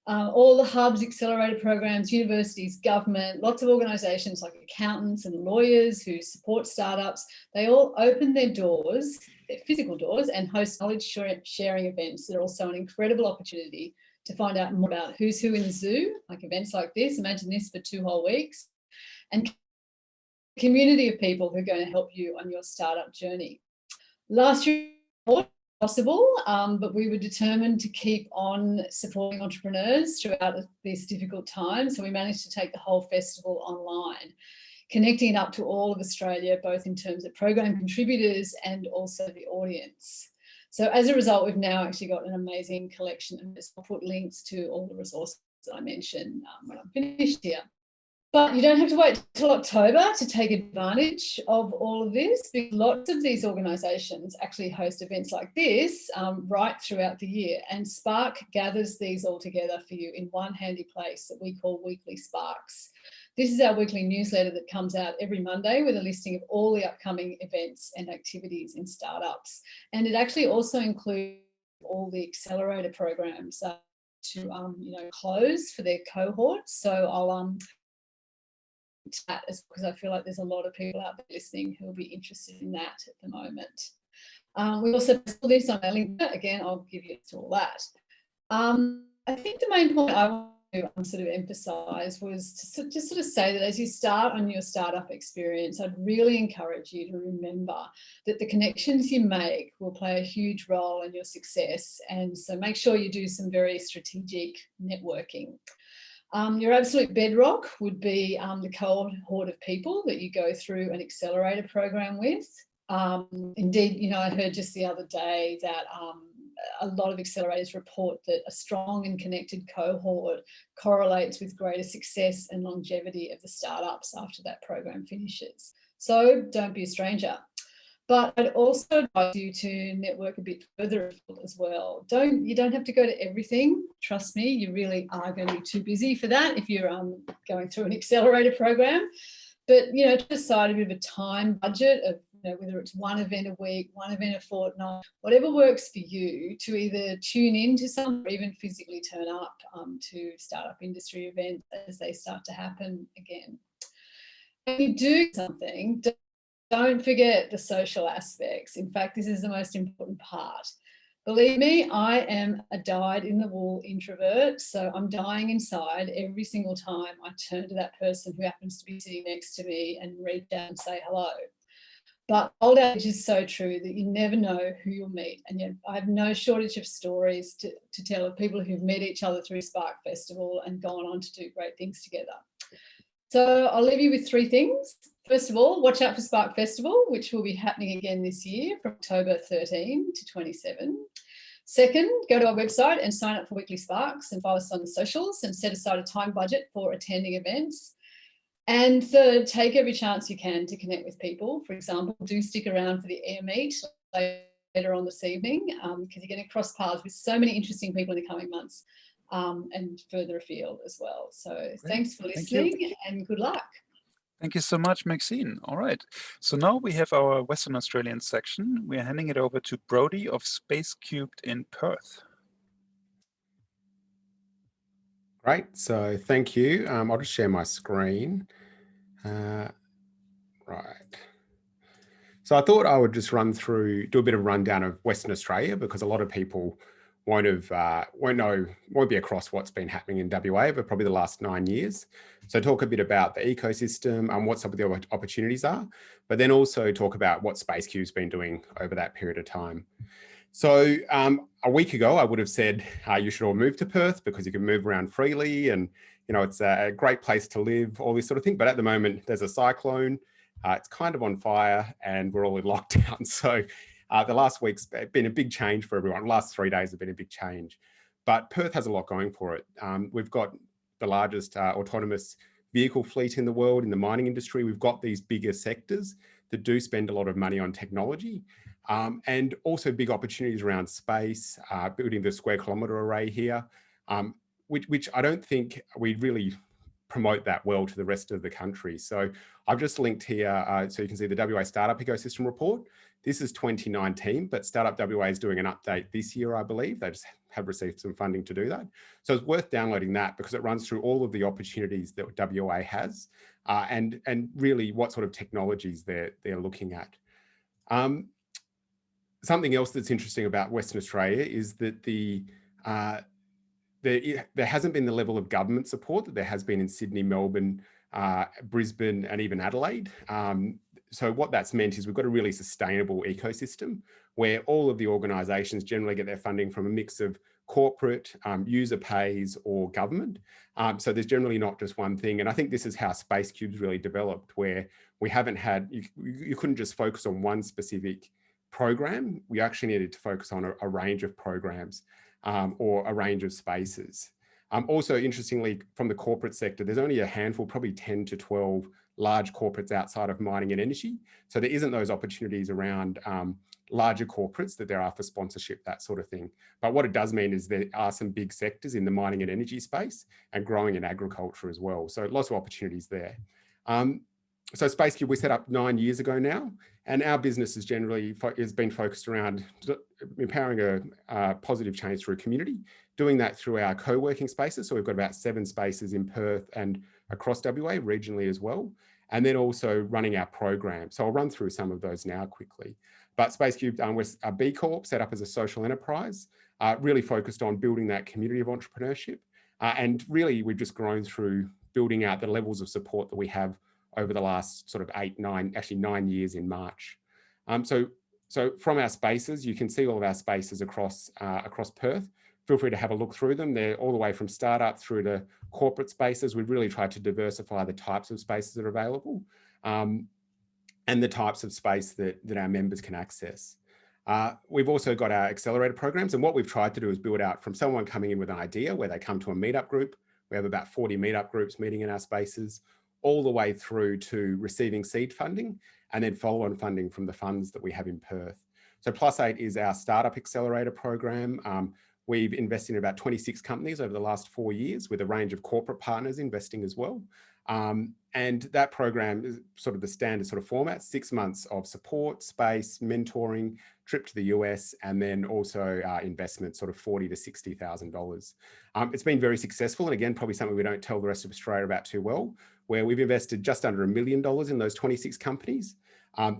All the hubs, accelerator programs, universities, government, lots of organisations like accountants and lawyers who support startups, they all open their doors, their physical doors, and host knowledge sharing events that are also an incredible opportunity to find out more about who's who in the zoo, like events like this. Imagine this for 2 whole weeks, and community of people who are going to help you on your startup journey. Last year, possible, but we were determined to keep on supporting entrepreneurs throughout this difficult time. So we managed to take the whole festival online, connecting it up to all of Australia, both in terms of program contributors and also the audience. So as a result, we've now actually got an amazing collection, and I'll put links to all the resources that I mentioned when I'm finished here. But you don't have to wait till October to take advantage of all of this, because lots of these organisations actually host events like this right throughout the year, and Spark gathers these all together for you in one handy place that we call Weekly Sparks. This is our weekly newsletter that comes out every Monday with a listing of all the upcoming events and activities in startups. And it actually also includes all the accelerator programs to close for their cohorts. So I'll chat, because I feel like there's a lot of people out there listening who will be interested in that at the moment. We also put this on our link. Again, I'll give you all that. I think the main point I want to sort of emphasise was to just sort of say that as you start on your startup experience, I'd really encourage you to remember that the connections you make will play a huge role in your success, and so make sure you do some very strategic networking. Your absolute bedrock would be the cohort of people that you go through an accelerator program with. Indeed, I heard just the other day that a lot of accelerators report that a strong and connected cohort correlates with greater success and longevity of the startups after that program finishes. So don't be a stranger. But I'd also advise you to network a bit further as well. You don't have to go to everything. Trust me, you really are going to be too busy for that if you're going through an accelerator program. But, to decide a bit of a time budget of, whether it's one event a week, one event a fortnight, whatever works for you, to either tune into some or even physically turn up to startup industry events as they start to happen again. If you do something, don't forget the social aspects. In fact, this is the most important part. Believe me, I am a dyed-in-the-wool introvert, so I'm dying inside every single time I turn to that person who happens to be sitting next to me and reach out and say hello. But old age is so true that you never know who you'll meet. And yet I have no shortage of stories to tell of people who've met each other through Spark Festival and gone on to do great things together. So I'll leave you with 3 things. First of all, watch out for Spark Festival, which will be happening again this year from October 13 to 27. Second, go to our website and sign up for Weekly Sparks and follow us on the socials and set aside a time budget for attending events. And third, take every chance you can to connect with people. For example, do stick around for the air meet later on this evening, because you're going to cross paths with so many interesting people in the coming months and further afield as well. So great. Thanks for listening and good luck. Thank you so much, Maxine. All right. So now we have our Western Australian section. We're handing it over to Brodie of Space Cubed in Perth. Great. So thank you. I'll just share my screen. Right. So I thought I would just do a bit of rundown of Western Australia, because a lot of people won't be across what's been happening in WA over probably the last 9 years. So talk a bit about the ecosystem and what some of the opportunities are, but then also talk about what Space Cube's been doing over that period of time. So a week ago, I would have said you should all move to Perth because you can move around freely and, it's a great place to live, all this sort of thing. But at the moment, there's a cyclone. It's kind of on fire and we're all in lockdown. So the last week's been a big change for everyone. The last 3 days have been a big change. But Perth has a lot going for it. We've got the largest autonomous vehicle fleet in the world in the mining industry. We've got these bigger sectors that do spend a lot of money on technology. And also big opportunities around space, building the square kilometre array here, which I don't think we really promote that well to the rest of the country. So I've just linked here, so you can see the WA Startup Ecosystem Report. This is 2019, but Startup WA is doing an update this year, I believe. They just have received some funding to do that. So it's worth downloading that because it runs through all of the opportunities that WA has and really what sort of technologies they're looking at. Something else that's interesting about Western Australia is that there hasn't been the level of government support that there has been in Sydney, Melbourne, Brisbane, and even Adelaide. So what that's meant is we've got a really sustainable ecosystem where all of the organisations generally get their funding from a mix of corporate, user pays, or government. So there's generally not just one thing. And I think this is how Space Cube's really developed, where we haven't had, you couldn't just focus on one specific program. We actually needed to focus on a range of programs. Or a range of spaces. Also, interestingly, from the corporate sector, there's only a handful, probably 10 to 12 large corporates outside of mining and energy. So there isn't those opportunities around larger corporates that there are for sponsorship, that sort of thing. But what it does mean is there are some big sectors in the mining and energy space and growing in agriculture as well. So lots of opportunities there. So Space Cube we set up 9 years ago now, and our business has been focused around empowering a positive change through a community, doing that through our co-working spaces. So we've got about 7 spaces in Perth and across WA, regionally as well, and then also running our program. So I'll run through some of those now quickly. But Space Cube was a B Corp set up as a social enterprise, really focused on building that community of entrepreneurship. And really, we've just grown through building out the levels of support that we have over the last sort of 9 years in March. So from our spaces, you can see all of our spaces across Perth. Feel free to have a look through them. They're all the way from startup through to corporate spaces. We've really tried to diversify the types of spaces that are available and the types of space that our members can access. We've also got our accelerator programs, and what we've tried to do is build out from someone coming in with an idea where they come to a meetup group. We have about 40 meetup groups meeting in our spaces, all the way through to receiving seed funding and then follow-on funding from the funds that we have in Perth. So +8 is our startup accelerator program. We've invested in about 26 companies over the last 4 years with a range of corporate partners investing as well. And that program is sort of the standard sort of format, 6 months of support, space, mentoring, trip to the US, and then also investment, sort of $40,000 to $60,000. It's been very successful. And again, probably something we don't tell the rest of Australia about too well, where we've invested just under $1 million in those 26 companies.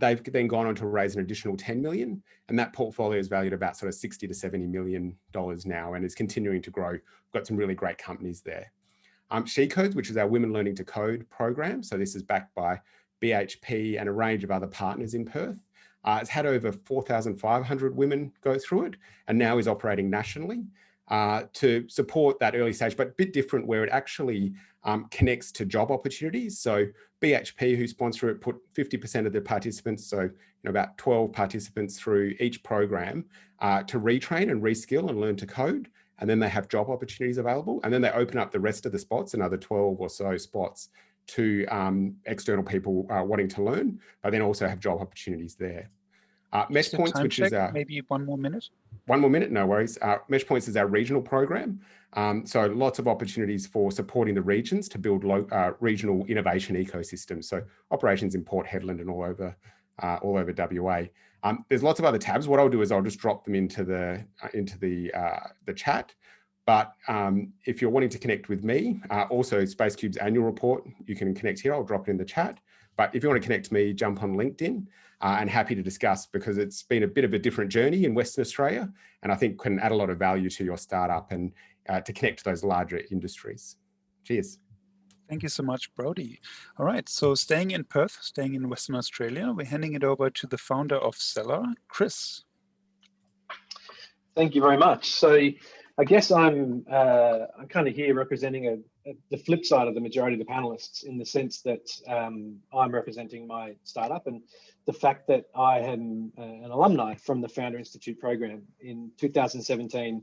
They've then gone on to raise an additional 10 million, and that portfolio is valued about sort of $60 to $70 million now and is continuing to grow. We've got some really great companies there. She Codes, which is our Women Learning to Code program. So this is backed by BHP and a range of other partners in Perth. It's had over 4,500 women go through it and now is operating nationally to support that early stage, but a bit different where it actually connects to job opportunities. So BHP, who sponsor it, put 50% of the participants, so about 12 participants through each program to retrain and reskill and learn to code. And then they have job opportunities available. And then they open up the rest of the spots, another 12 or so spots, to external people wanting to learn, but then also have job opportunities there. Mesh Points, which is maybe 1 more minute. 1 more minute, no worries. Mesh Points is our regional program. So lots of opportunities for supporting the regions to build regional innovation ecosystems. So operations in Port Hedland and all over WA. There's lots of other tabs. What I'll do is I'll just drop them into the chat. But if you're wanting to connect with me, also Space Cube's annual report, you can connect here. I'll drop it in the chat. But if you want to connect to me, jump on LinkedIn and happy to discuss, because it's been a bit of a different journey in Western Australia, and I think can add a lot of value to your startup and to connect to those larger industries. Cheers. Thank you so much, Brody. All right, so staying in Perth, staying in Western Australia, we're handing it over to the founder of Seller, Chris. Thank you very much. So I guess I'm kind of here representing the flip side of the majority of the panelists, in the sense that I'm representing my startup, and the fact that I am an alumni from the Founder Institute program. In 2017,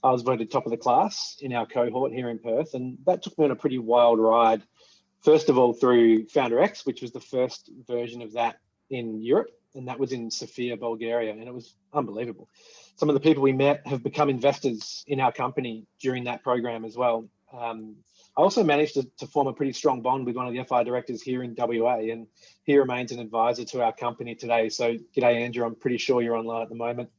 I was voted top of the class in our cohort here in Perth, and that took me on a pretty wild ride. First of all, through Founder X, which was the first version of that in Europe, and that was in Sofia, Bulgaria, and it was unbelievable. Some of the people we met have become investors in our company during that program as well. I also managed to form a pretty strong bond with one of the FI directors here in WA, and he remains an advisor to our company today. So g'day, Andrew, I'm pretty sure you're online at the moment.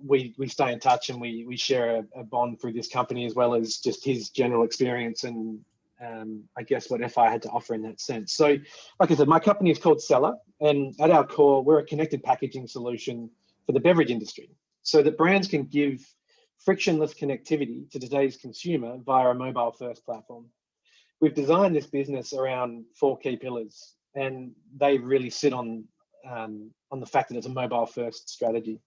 We stay in touch, and we share a bond through this company, as well as just his general experience and I guess what FI had to offer in that sense. So like I said, my company is called Seller, and at our core, we're a connected packaging solution for the beverage industry, so that brands can give frictionless connectivity to today's consumer via a mobile first platform. We've designed this business around 4 key pillars, and they really sit on the fact that it's a mobile first strategy.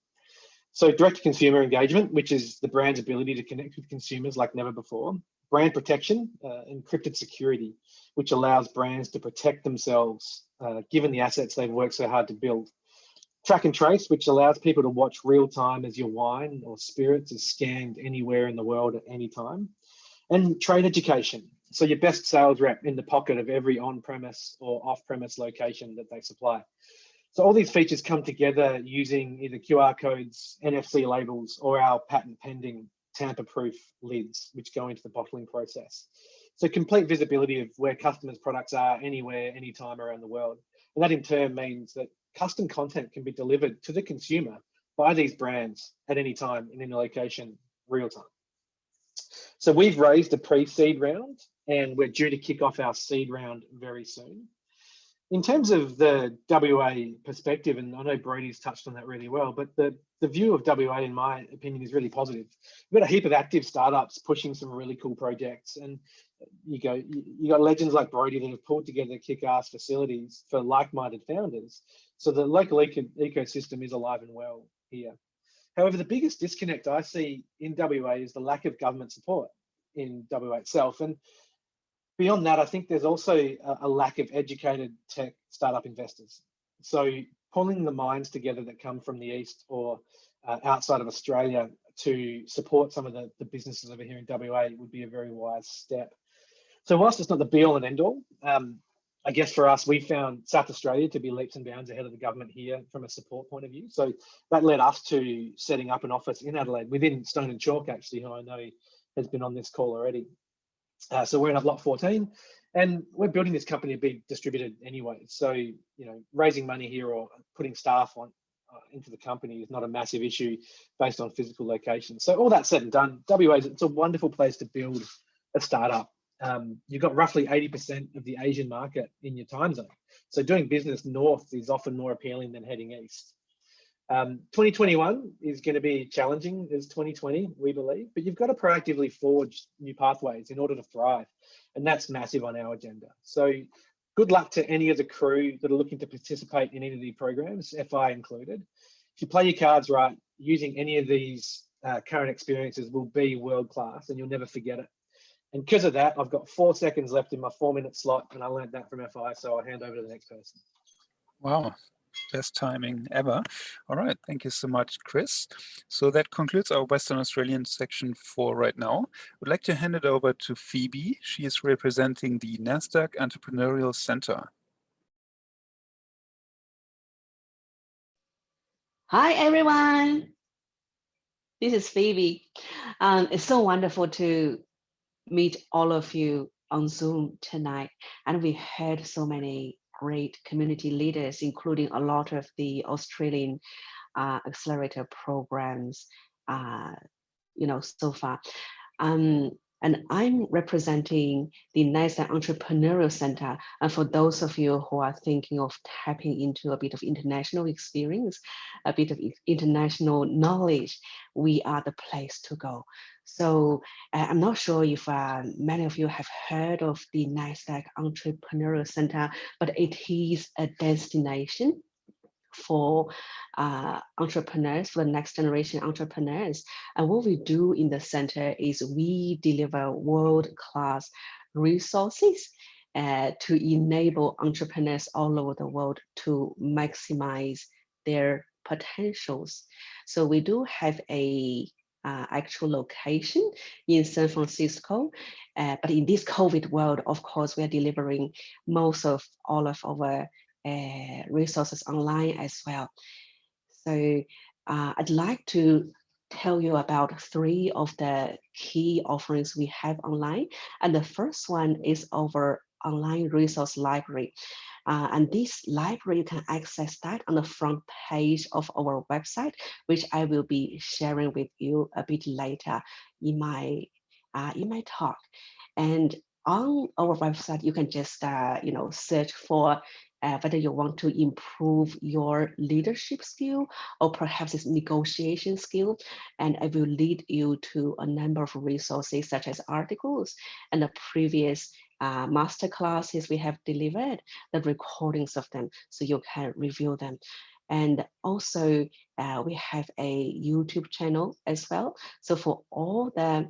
So direct to consumer engagement, which is the brand's ability to connect with consumers like never before. Brand protection, encrypted security, which allows brands to protect themselves given the assets they've worked so hard to build. Track and trace, which allows people to watch real time as your wine or spirits is scanned anywhere in the world at any time. And trade education, so your best sales rep in the pocket of every on-premise or off-premise location that they supply. So all these features come together using either QR codes, NFC labels, or our patent pending tamper-proof lids, which go into the bottling process. So complete visibility of where customers' products are anywhere, anytime around the world. And that in turn means that custom content can be delivered to the consumer by these brands at any time in any location, real time. So we've raised a pre-seed round, and we're due to kick off our seed round very soon. In terms of the WA perspective, and I know Brody's touched on that really well, but the view of WA, in my opinion, is really positive. We've got a heap of active startups pushing some really cool projects, and you got legends like Brody that have pulled together kick-ass facilities for like-minded founders. So the local ecosystem is alive and well here. However, the biggest disconnect I see in WA is the lack of government support in WA itself. And beyond that, I think there's also a lack of educated tech startup investors. So pulling the minds together that come from the East or outside of Australia to support some of the businesses over here in WA would be a very wise step. So whilst it's not the be all and end all, I guess for us, we found South Australia to be leaps and bounds ahead of the government here from a support point of view. So that led us to setting up an office in Adelaide within Stone and Chalk, actually, who I know has been on this call already. So we're in Block 14, and we're building this company to be distributed anyway. So, raising money here or putting staff on into the company is not a massive issue based on physical location. So all that said and done, WA, it's a wonderful place to build a startup. You've got roughly 80% of the Asian market in your time zone. So doing business north is often more appealing than heading east. 2021 is going to be challenging as 2020, we believe, but you've got to proactively forge new pathways in order to thrive. And that's massive on our agenda. So good luck to any of the crew that are looking to participate in any of these programs, FI included. If you play your cards right, using any of these current experiences will be world-class, and you'll never forget it. And because of that, I've got 4 seconds left in my 4-minute slot, and I learned that from FI, so I'll hand over to the next person. Wow. Best timing ever. All right, thank you so much, Chris. So that concludes our Western Australian section for right now. I'd like to hand it over to Phoebe. She is representing the NASDAQ Entrepreneurial Center. Hi, everyone. This is Phoebe. It's so wonderful to meet all of you on Zoom tonight. And we heard so many great community leaders, including a lot of the Australian accelerator programs, so far. And I'm representing the NASDAQ Entrepreneurial Center. And for those of you who are thinking of tapping into a bit of international experience, a bit of international knowledge, we are the place to go. So I'm not sure if many of you have heard of the NASDAQ Entrepreneurial Center, but it is a destination for entrepreneurs, for the next generation entrepreneurs. And what we do in the center is we deliver world-class resources to enable entrepreneurs all over the world to maximize their potentials. So we do have a actual location in San Francisco, but in this COVID world, of course, we are delivering most of all of our resources online as well. So I'd like to tell you about 3 of the key offerings we have online. And the first one is our online resource library. And this library, you can access that on the front page of our website, which I will be sharing with you a bit later in my talk. And on our website, you can just search for whether you want to improve your leadership skill or perhaps it's negotiation skill. And I will lead you to a number of resources such as articles and the previous master classes we have delivered, the recordings of them, so you can review them. And also we have a YouTube channel as well. So for all the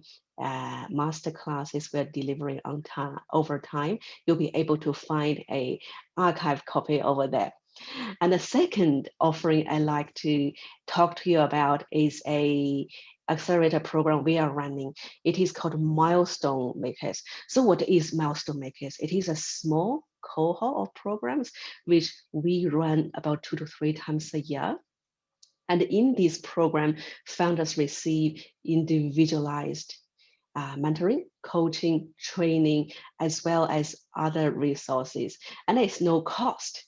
master classes we're delivering on time, over time, you'll be able to find a archive copy over there. And the second offering I like to talk to you about is a accelerator program we are running. It is called Milestone Makers. So what is Milestone Makers? It is a small cohort of programs which we run about 2 to 3 times a year. And in this program, founders receive individualized mentoring, coaching, training, as well as other resources. And it's no cost.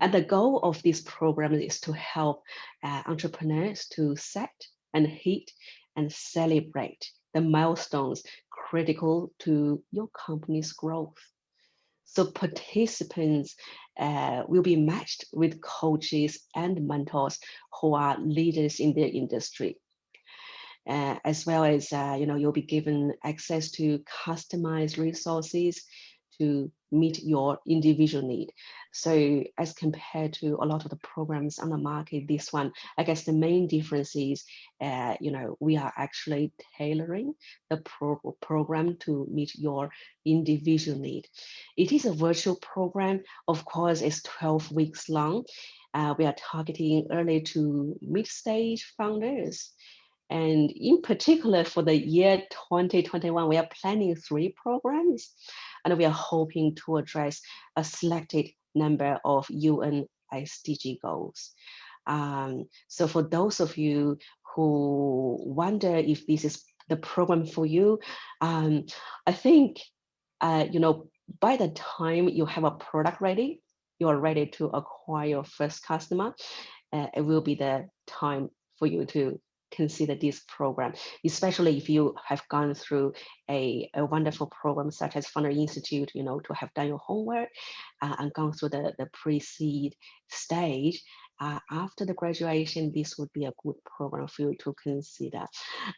And the goal of this program is to help entrepreneurs to set and hit and celebrate the milestones critical to your company's growth. So participants will be matched with coaches and mentors who are leaders in their industry. As well as, you'll be given access to customized resources to meet your individual need. So as compared to a lot of the programs on the market, this one, I guess the main difference is, we are actually tailoring the program to meet your individual need. It is a virtual program. Of course, it's 12 weeks long. We are targeting early to mid-stage founders. And in particular, for the year 2021, we are planning 3 programs, and we are hoping to address a selected number of UN SDG goals. So for those of you who wonder if this is the program for you, I think, by the time you have a product ready, you are ready to acquire your first customer, it will be the time for you to consider this program, especially if you have gone through a wonderful program such as Founder Institute, to have done your homework and gone through the pre-seed stage. After the graduation, this would be a good program for you to consider.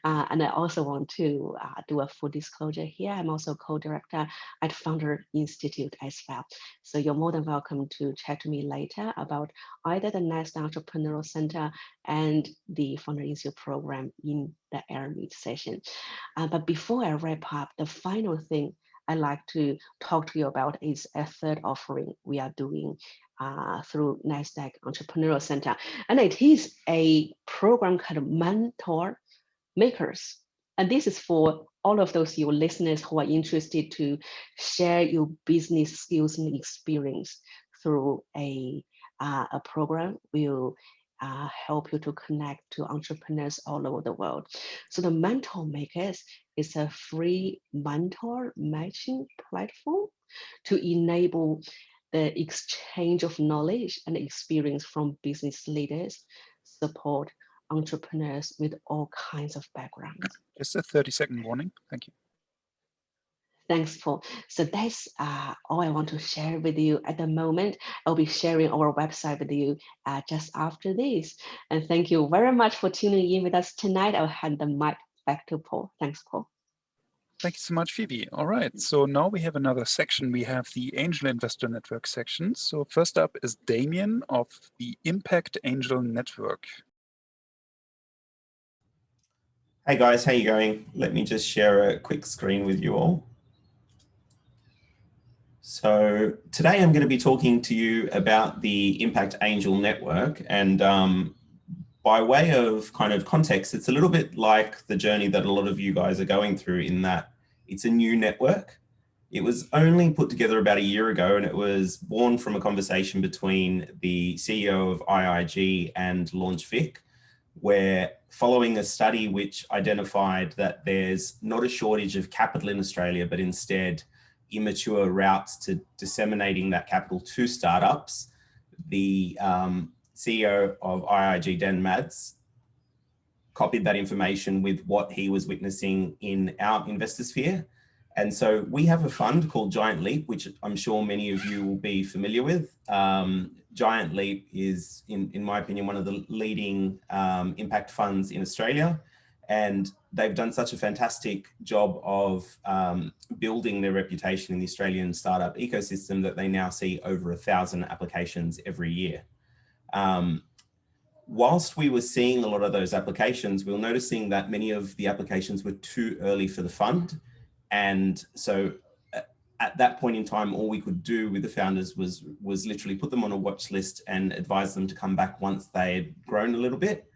And I also want to do a full disclosure here. I'm also co-director at Founder Institute as well. So you're more than welcome to chat to me later about either the Next Entrepreneurial Center and the Founder Institute program in the Airmeet session. But before I wrap up, the final thing I'd like to talk to you about is a third offering we are doing through NASDAQ Entrepreneurial Center. And it is a program called Mentor Makers. And this is for all of those your listeners who are interested to share your business skills and experience through a program will help you to connect to entrepreneurs all over the world. So the Mentor Makers is a free mentor matching platform to enable the exchange of knowledge and experience from business leaders, support entrepreneurs with all kinds of backgrounds. Just a 30-second warning. Thank you. Thanks, Paul. So that's all I want to share with you at the moment. I'll be sharing our website with you just after this. And thank you very much for tuning in with us tonight. I'll hand the mic back to Paul. Thanks, Paul. Thank you so much, Phoebe. All right, so now we have another section. We have the Angel Investor Network section. So first up is Damien of the Impact Angel Network. Hey guys, how you going? Let me just share a quick screen with you all. So today I'm going to be talking to you about the Impact Angel Network, and by way of kind of context, it's a little bit like the journey that a lot of you guys are going through in that it's a new network. It was only put together about a year ago, and it was born from a conversation between the CEO of IIG and LaunchVic, where following a study which identified that there's not a shortage of capital in Australia, but instead immature routes to disseminating that capital to startups, the CEO of IIG, Dan Mads, copied that information with what he was witnessing in our investor sphere. And so we have a fund called Giant Leap, which I'm sure many of you will be familiar with. Giant Leap is, in my opinion, one of the leading impact funds in Australia. And they've done such a fantastic job of building their reputation in the Australian startup ecosystem that they now see over 1,000 applications every year. Whilst we were seeing a lot of those applications, we were noticing that many of the applications were too early for the fund. And so at that point in time, all we could do with the founders was literally put them on a watch list and advise them to come back once they had grown a little bit.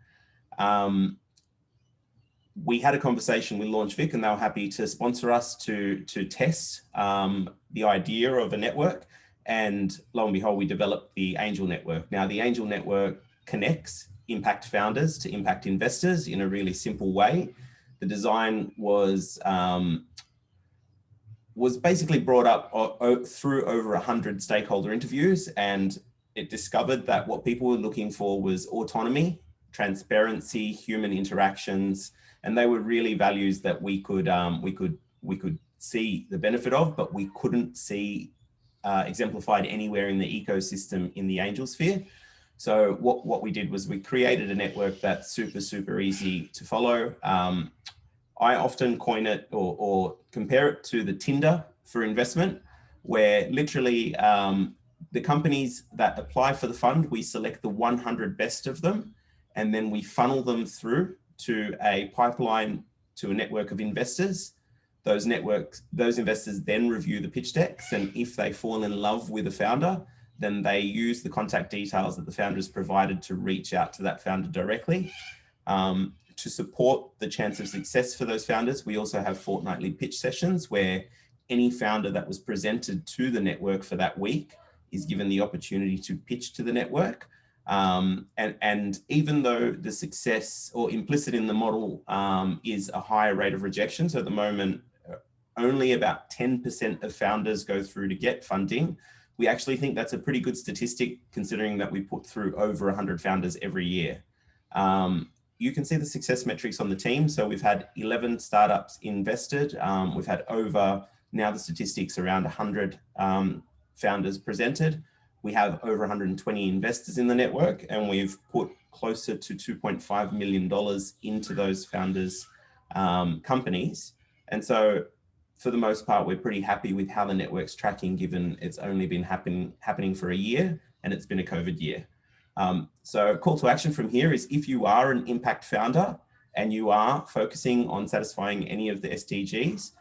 We had a conversation with LaunchVic, and they were happy to sponsor us to test the idea of a network. And lo and behold, we developed the Angel Network. Now, the Angel Network connects impact founders to impact investors in a really simple way. The design was basically brought up through over 100 stakeholder interviews, and it discovered that what people were looking for was autonomy, transparency, human interactions, and they were really values that we could see the benefit of, but we couldn't see exemplified anywhere in the ecosystem in the angel sphere. So what we did was we created a network that's super easy to follow. I often coin it or compare it to the Tinder for investment, where literally the companies that apply for the fund, we select the 100 best of them, and then we funnel them through to a pipeline to a network of investors. Those investors then review the pitch decks, and if they fall in love with a founder, then they use the contact details that the founder has provided to reach out to that founder directly. To support the chance of success for those founders, we also have fortnightly pitch sessions where any founder that was presented to the network for that week is given the opportunity to pitch to the network. And even though the success or implicit in the model is a higher rate of rejection, so at the moment, only about 10% of founders go through to get funding. We actually think that's a pretty good statistic considering that we put through over 100 founders every year. You can see the success metrics on the team. So we've had 11 startups invested. We've had over, now the statistics around 100 founders presented. We have over 120 investors in the network, and we've put closer to $2.5 million into those founders' companies. And so for the most part, we're pretty happy with how the network's tracking, given it's only been happening for a year and it's been a COVID year. So call to action from here is if you are an impact founder and you are focusing on satisfying any of the SDGs,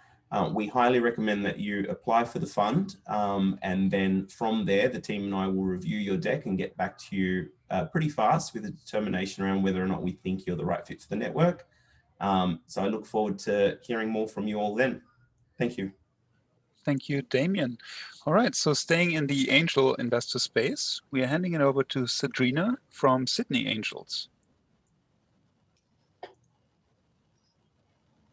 we highly recommend that you apply for the fund. And then from there, the team and I will review your deck and get back to you pretty fast with a determination around whether or not we think you're the right fit for the network. So I look forward to hearing more from you all then. Thank you. Thank you, Damien. All right, so staying in the angel investor space, we are handing it over to Sadrina from Sydney Angels.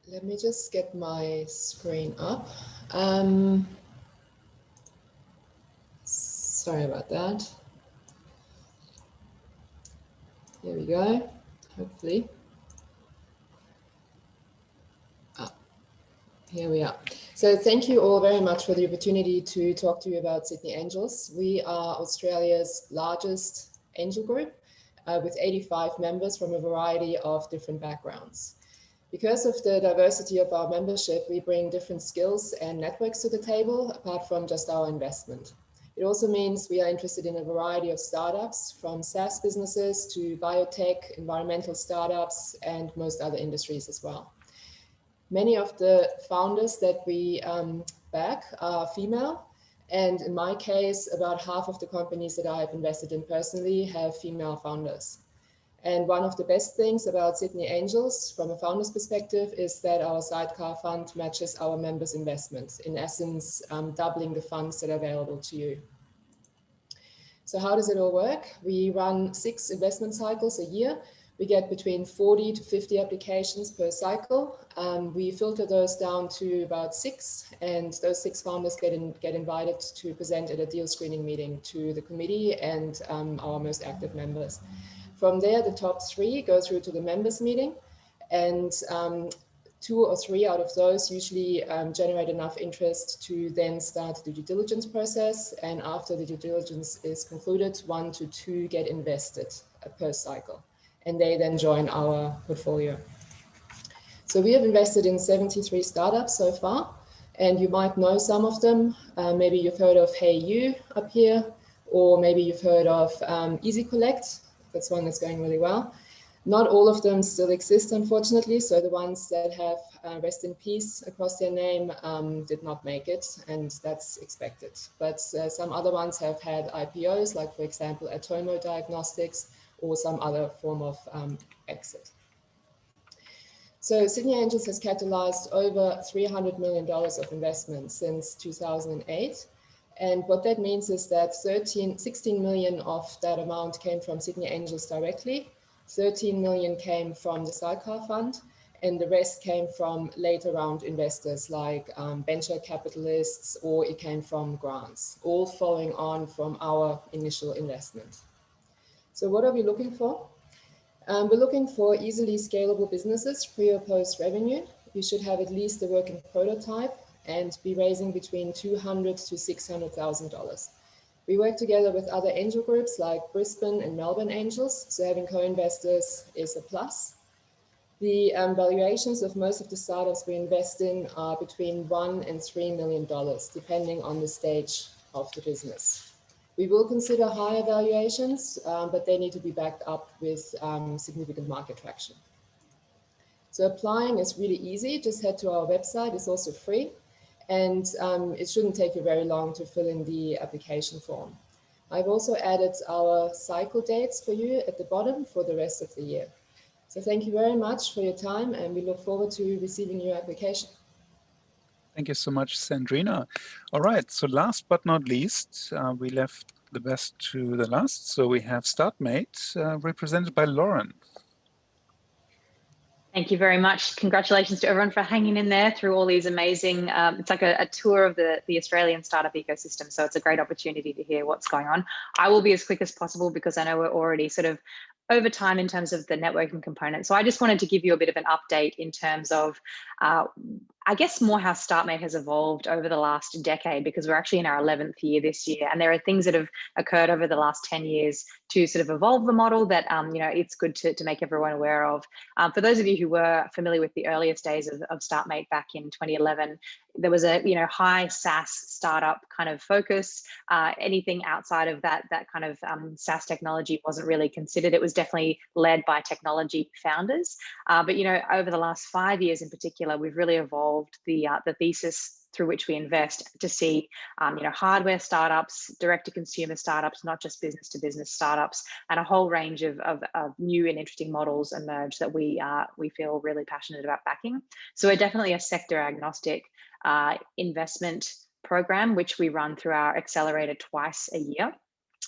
Let me just get my screen up. Sorry about that. Here we go, hopefully. Here we are. So thank you all very much for the opportunity to talk to you about Sydney Angels. We are Australia's largest angel group with 85 members from a variety of different backgrounds. Because of the diversity of our membership, we bring different skills and networks to the table, apart from just our investment. It also means we are interested in a variety of startups, from SaaS businesses to biotech, environmental startups, and most other industries as well. Many of the founders that we back are female, and in my case, about half of the companies that I have invested in personally have female founders. And one of the best things about Sydney Angels from a founder's perspective is that our sidecar fund matches our members' investments, in essence, doubling the funds that are available to you. So how does it all work? We run 6 investment cycles a year. We get between 40 to 50 applications per cycle. We filter those down to about 6, and those 6 founders get invited to present at a deal screening meeting to the committee and our most active members. From there, the top 3 go through to the members meeting, and 2 or 3 out of those usually generate enough interest to then start the due diligence process. And after the due diligence is concluded, 1 to 2 get invested per cycle, and they then join our portfolio. So we have invested in 73 startups so far, and you might know some of them. Maybe you've heard of Hey You up here, or maybe you've heard of Easy Collect. That's one that's going really well. Not all of them still exist, unfortunately. So the ones that have rest in peace across their name did not make it, and that's expected. But some other ones have had IPOs, like for example, Atomo Diagnostics, or some other form of exit. So Sydney Angels has catalyzed over $300 million of investment since 2008. And what that means is that 16 million of that amount came from Sydney Angels directly, 13 million came from the sidecar fund, and the rest came from later round investors like venture capitalists, or it came from grants, all following on from our initial investment. So what are we looking for? We're looking for easily scalable businesses, pre or post revenue. You should have at least a working prototype and be raising between $200,000 to $600,000. We work together with other angel groups like Brisbane and Melbourne Angels, so having co-investors is a plus. The valuations of most of the startups we invest in are between $1 and $3 million, depending on the stage of the business. We will consider higher valuations, but they need to be backed up with significant market traction. So applying is really easy. Just head to our website. It's also free. And it shouldn't take you very long to fill in the application form. I've also added our cycle dates for you at the bottom for the rest of the year. So thank you very much for your time, and we look forward to receiving your application. Thank you so much, Sandrina. All right, so last but not least, we left the best to the last. So we have StartMate, represented by Lauren. Thank you very much. Congratulations to everyone for hanging in there through all these amazing, it's like a tour of the Australian startup ecosystem. So it's a great opportunity to hear what's going on. I will be as quick as possible because I know we're already sort of over time in terms of the networking component. So I just wanted to give you a bit of an update in terms of, I guess, more how StartMate has evolved over the last decade, because we're actually in our 11th year this year. And there are things that have occurred over the last 10 years to sort of evolve the model that, you know, it's good to make everyone aware of. For those of you who were familiar with the earliest days of StartMate back in 2011, there was a, you know, high SaaS startup kind of focus. Anything outside of that kind of SaaS technology wasn't really considered. It was definitely led by technology founders. But, you know, over the last 5 years in particular, we've really evolved the thesis through which we invest to see, you know, hardware startups, direct-to-consumer startups, not just business-to-business startups, and a whole range of new and interesting models emerge that we feel really passionate about backing. So we're definitely a sector-agnostic investment program, which we run through our accelerator twice a year.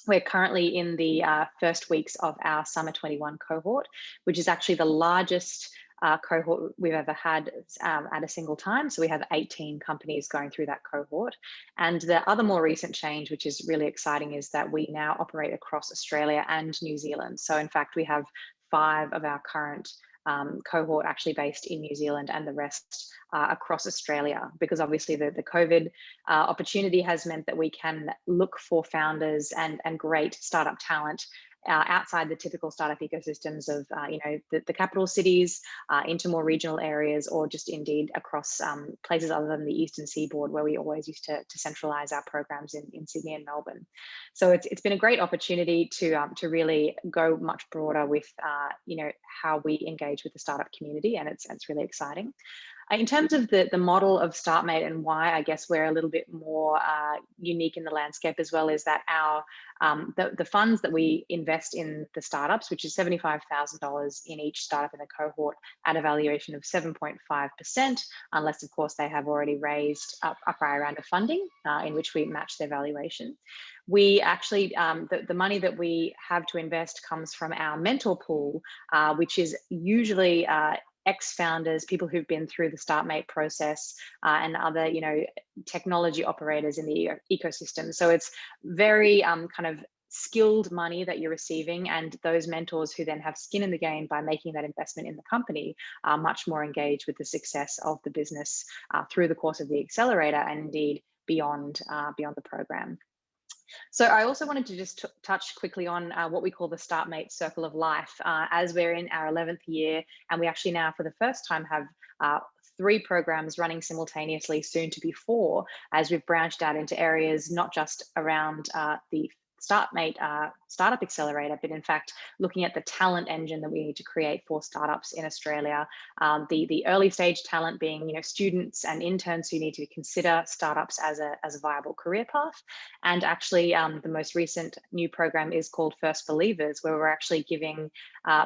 We're currently in the first weeks of our Summer 21 cohort, which is actually the largest cohort we've ever had at a single time. So we have 18 companies going through that cohort. And the other more recent change, which is really exciting, is that we now operate across Australia and New Zealand. So in fact, we have 5 of our current cohort actually based in New Zealand, and the rest across Australia, because obviously the COVID opportunity has meant that we can look for founders and great startup talent outside the typical startup ecosystems of you know, the capital cities, into more regional areas, or just indeed across places other than the Eastern Seaboard, where we always used to centralize our programs in Sydney and Melbourne. So it's been a great opportunity to really go much broader with you know, how we engage with the startup community, and it's really exciting. In terms of the model of StartMate and why I guess we're a little bit more unique in the landscape as well, is that our the funds that we invest in the startups, which is $75,000 in each startup in the cohort at a valuation of 7.5%, unless of course they have already raised a prior round of funding in which we match their valuation. We actually, the money that we have to invest comes from our mentor pool, which is usually ex-founders, people who've been through the StartMate process and other, technology operators in the ecosystem. So it's very kind of skilled money that you're receiving, and those mentors who then have skin in the game by making that investment in the company are much more engaged with the success of the business through the course of the accelerator and indeed beyond the program. So I also wanted to just touch quickly on what we call the StartMate Circle of Life, as we're in our 11th year, and we actually now for the first time have 3 programs running simultaneously, soon to be 4, as we've branched out into areas not just around the StartMate Startup Accelerator, but in fact, looking at the talent engine that we need to create for startups in Australia. The early stage talent being, students and interns who need to consider startups as a viable career path. And actually, the most recent new program is called First Believers, where we're actually giving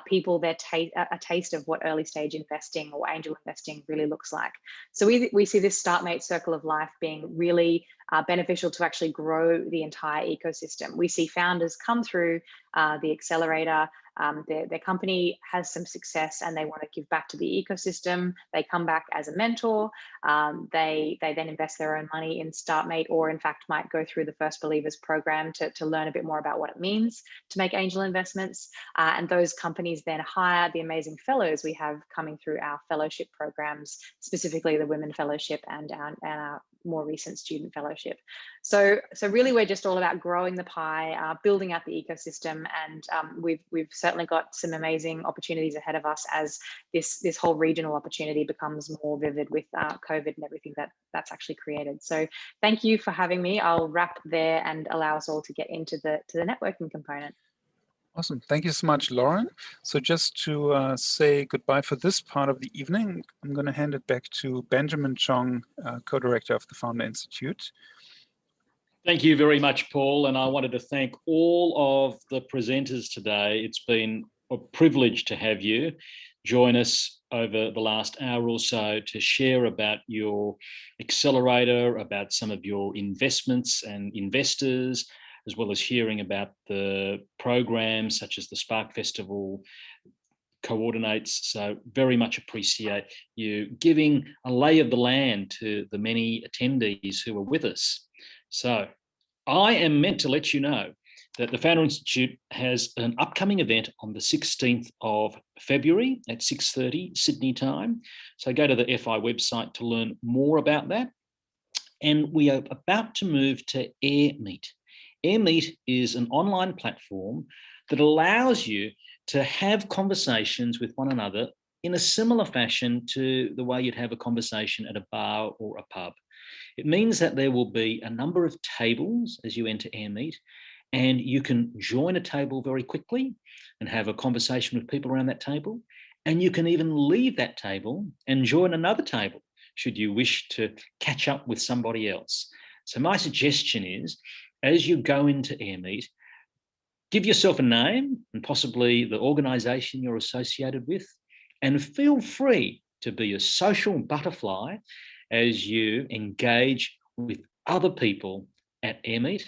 people a taste of what early stage investing or angel investing really looks like. So we see this StartMate Circle of Life being really beneficial to actually grow the entire ecosystem. We see founders come through the accelerator, their company has some success and they want to give back to the ecosystem. They come back as a mentor. They then invest their own money in StartMate, or in fact might go through the First Believers program to learn a bit more about what it means to make angel investments. And those companies then hire the amazing fellows we have coming through our fellowship programs, specifically the Women Fellowship and our more recent student fellowship. So really we're just all about growing the pie, building out the ecosystem, and we've certainly got some amazing opportunities ahead of us as this whole regional opportunity becomes more vivid with COVID and everything that's actually created. So thank you for having me. I'll wrap there and allow us all to get into the networking component. Awesome. Thank you so much, Lauren. So just to say goodbye for this part of the evening, I'm going to hand it back to Benjamin Chong, co-director of the Founder Institute. Thank you very much, Paul. And I wanted to thank all of the presenters today. It's been a privilege to have you join us over the last hour or so to share about your accelerator, about some of your investments and investors, as well as hearing about the programs such as the Spark Festival coordinates. So very much appreciate you giving a lay of the land to the many attendees who are with us. So I am meant to let you know that the Founder Institute has an upcoming event on the 16th of February at 6:30 Sydney time. So go to the FI website to learn more about that. And we are about to move to AirMeet. AirMeet is an online platform that allows you to have conversations with one another in a similar fashion to the way you'd have a conversation at a bar or a pub. It means that there will be a number of tables as you enter AirMeet, and you can join a table very quickly and have a conversation with people around that table. And you can even leave that table and join another table should you wish to catch up with somebody else. So my suggestion is, as you go into AirMeet, give yourself a name and possibly the organisation you're associated with, and feel free to be a social butterfly as you engage with other people at AirMeet.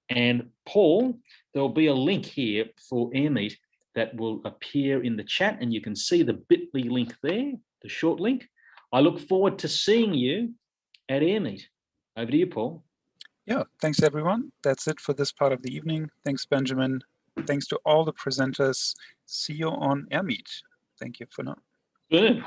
And Paul, there'll be a link here for AirMeet that will appear in the chat, and you can see the bit.ly link there, the short link. I look forward to seeing you at AirMeet. Over to you, Paul. Yeah, thanks everyone. That's it for this part of the evening. Thanks, Benjamin. Thanks to all the presenters. See you on AirMeet. Thank you for now. Good.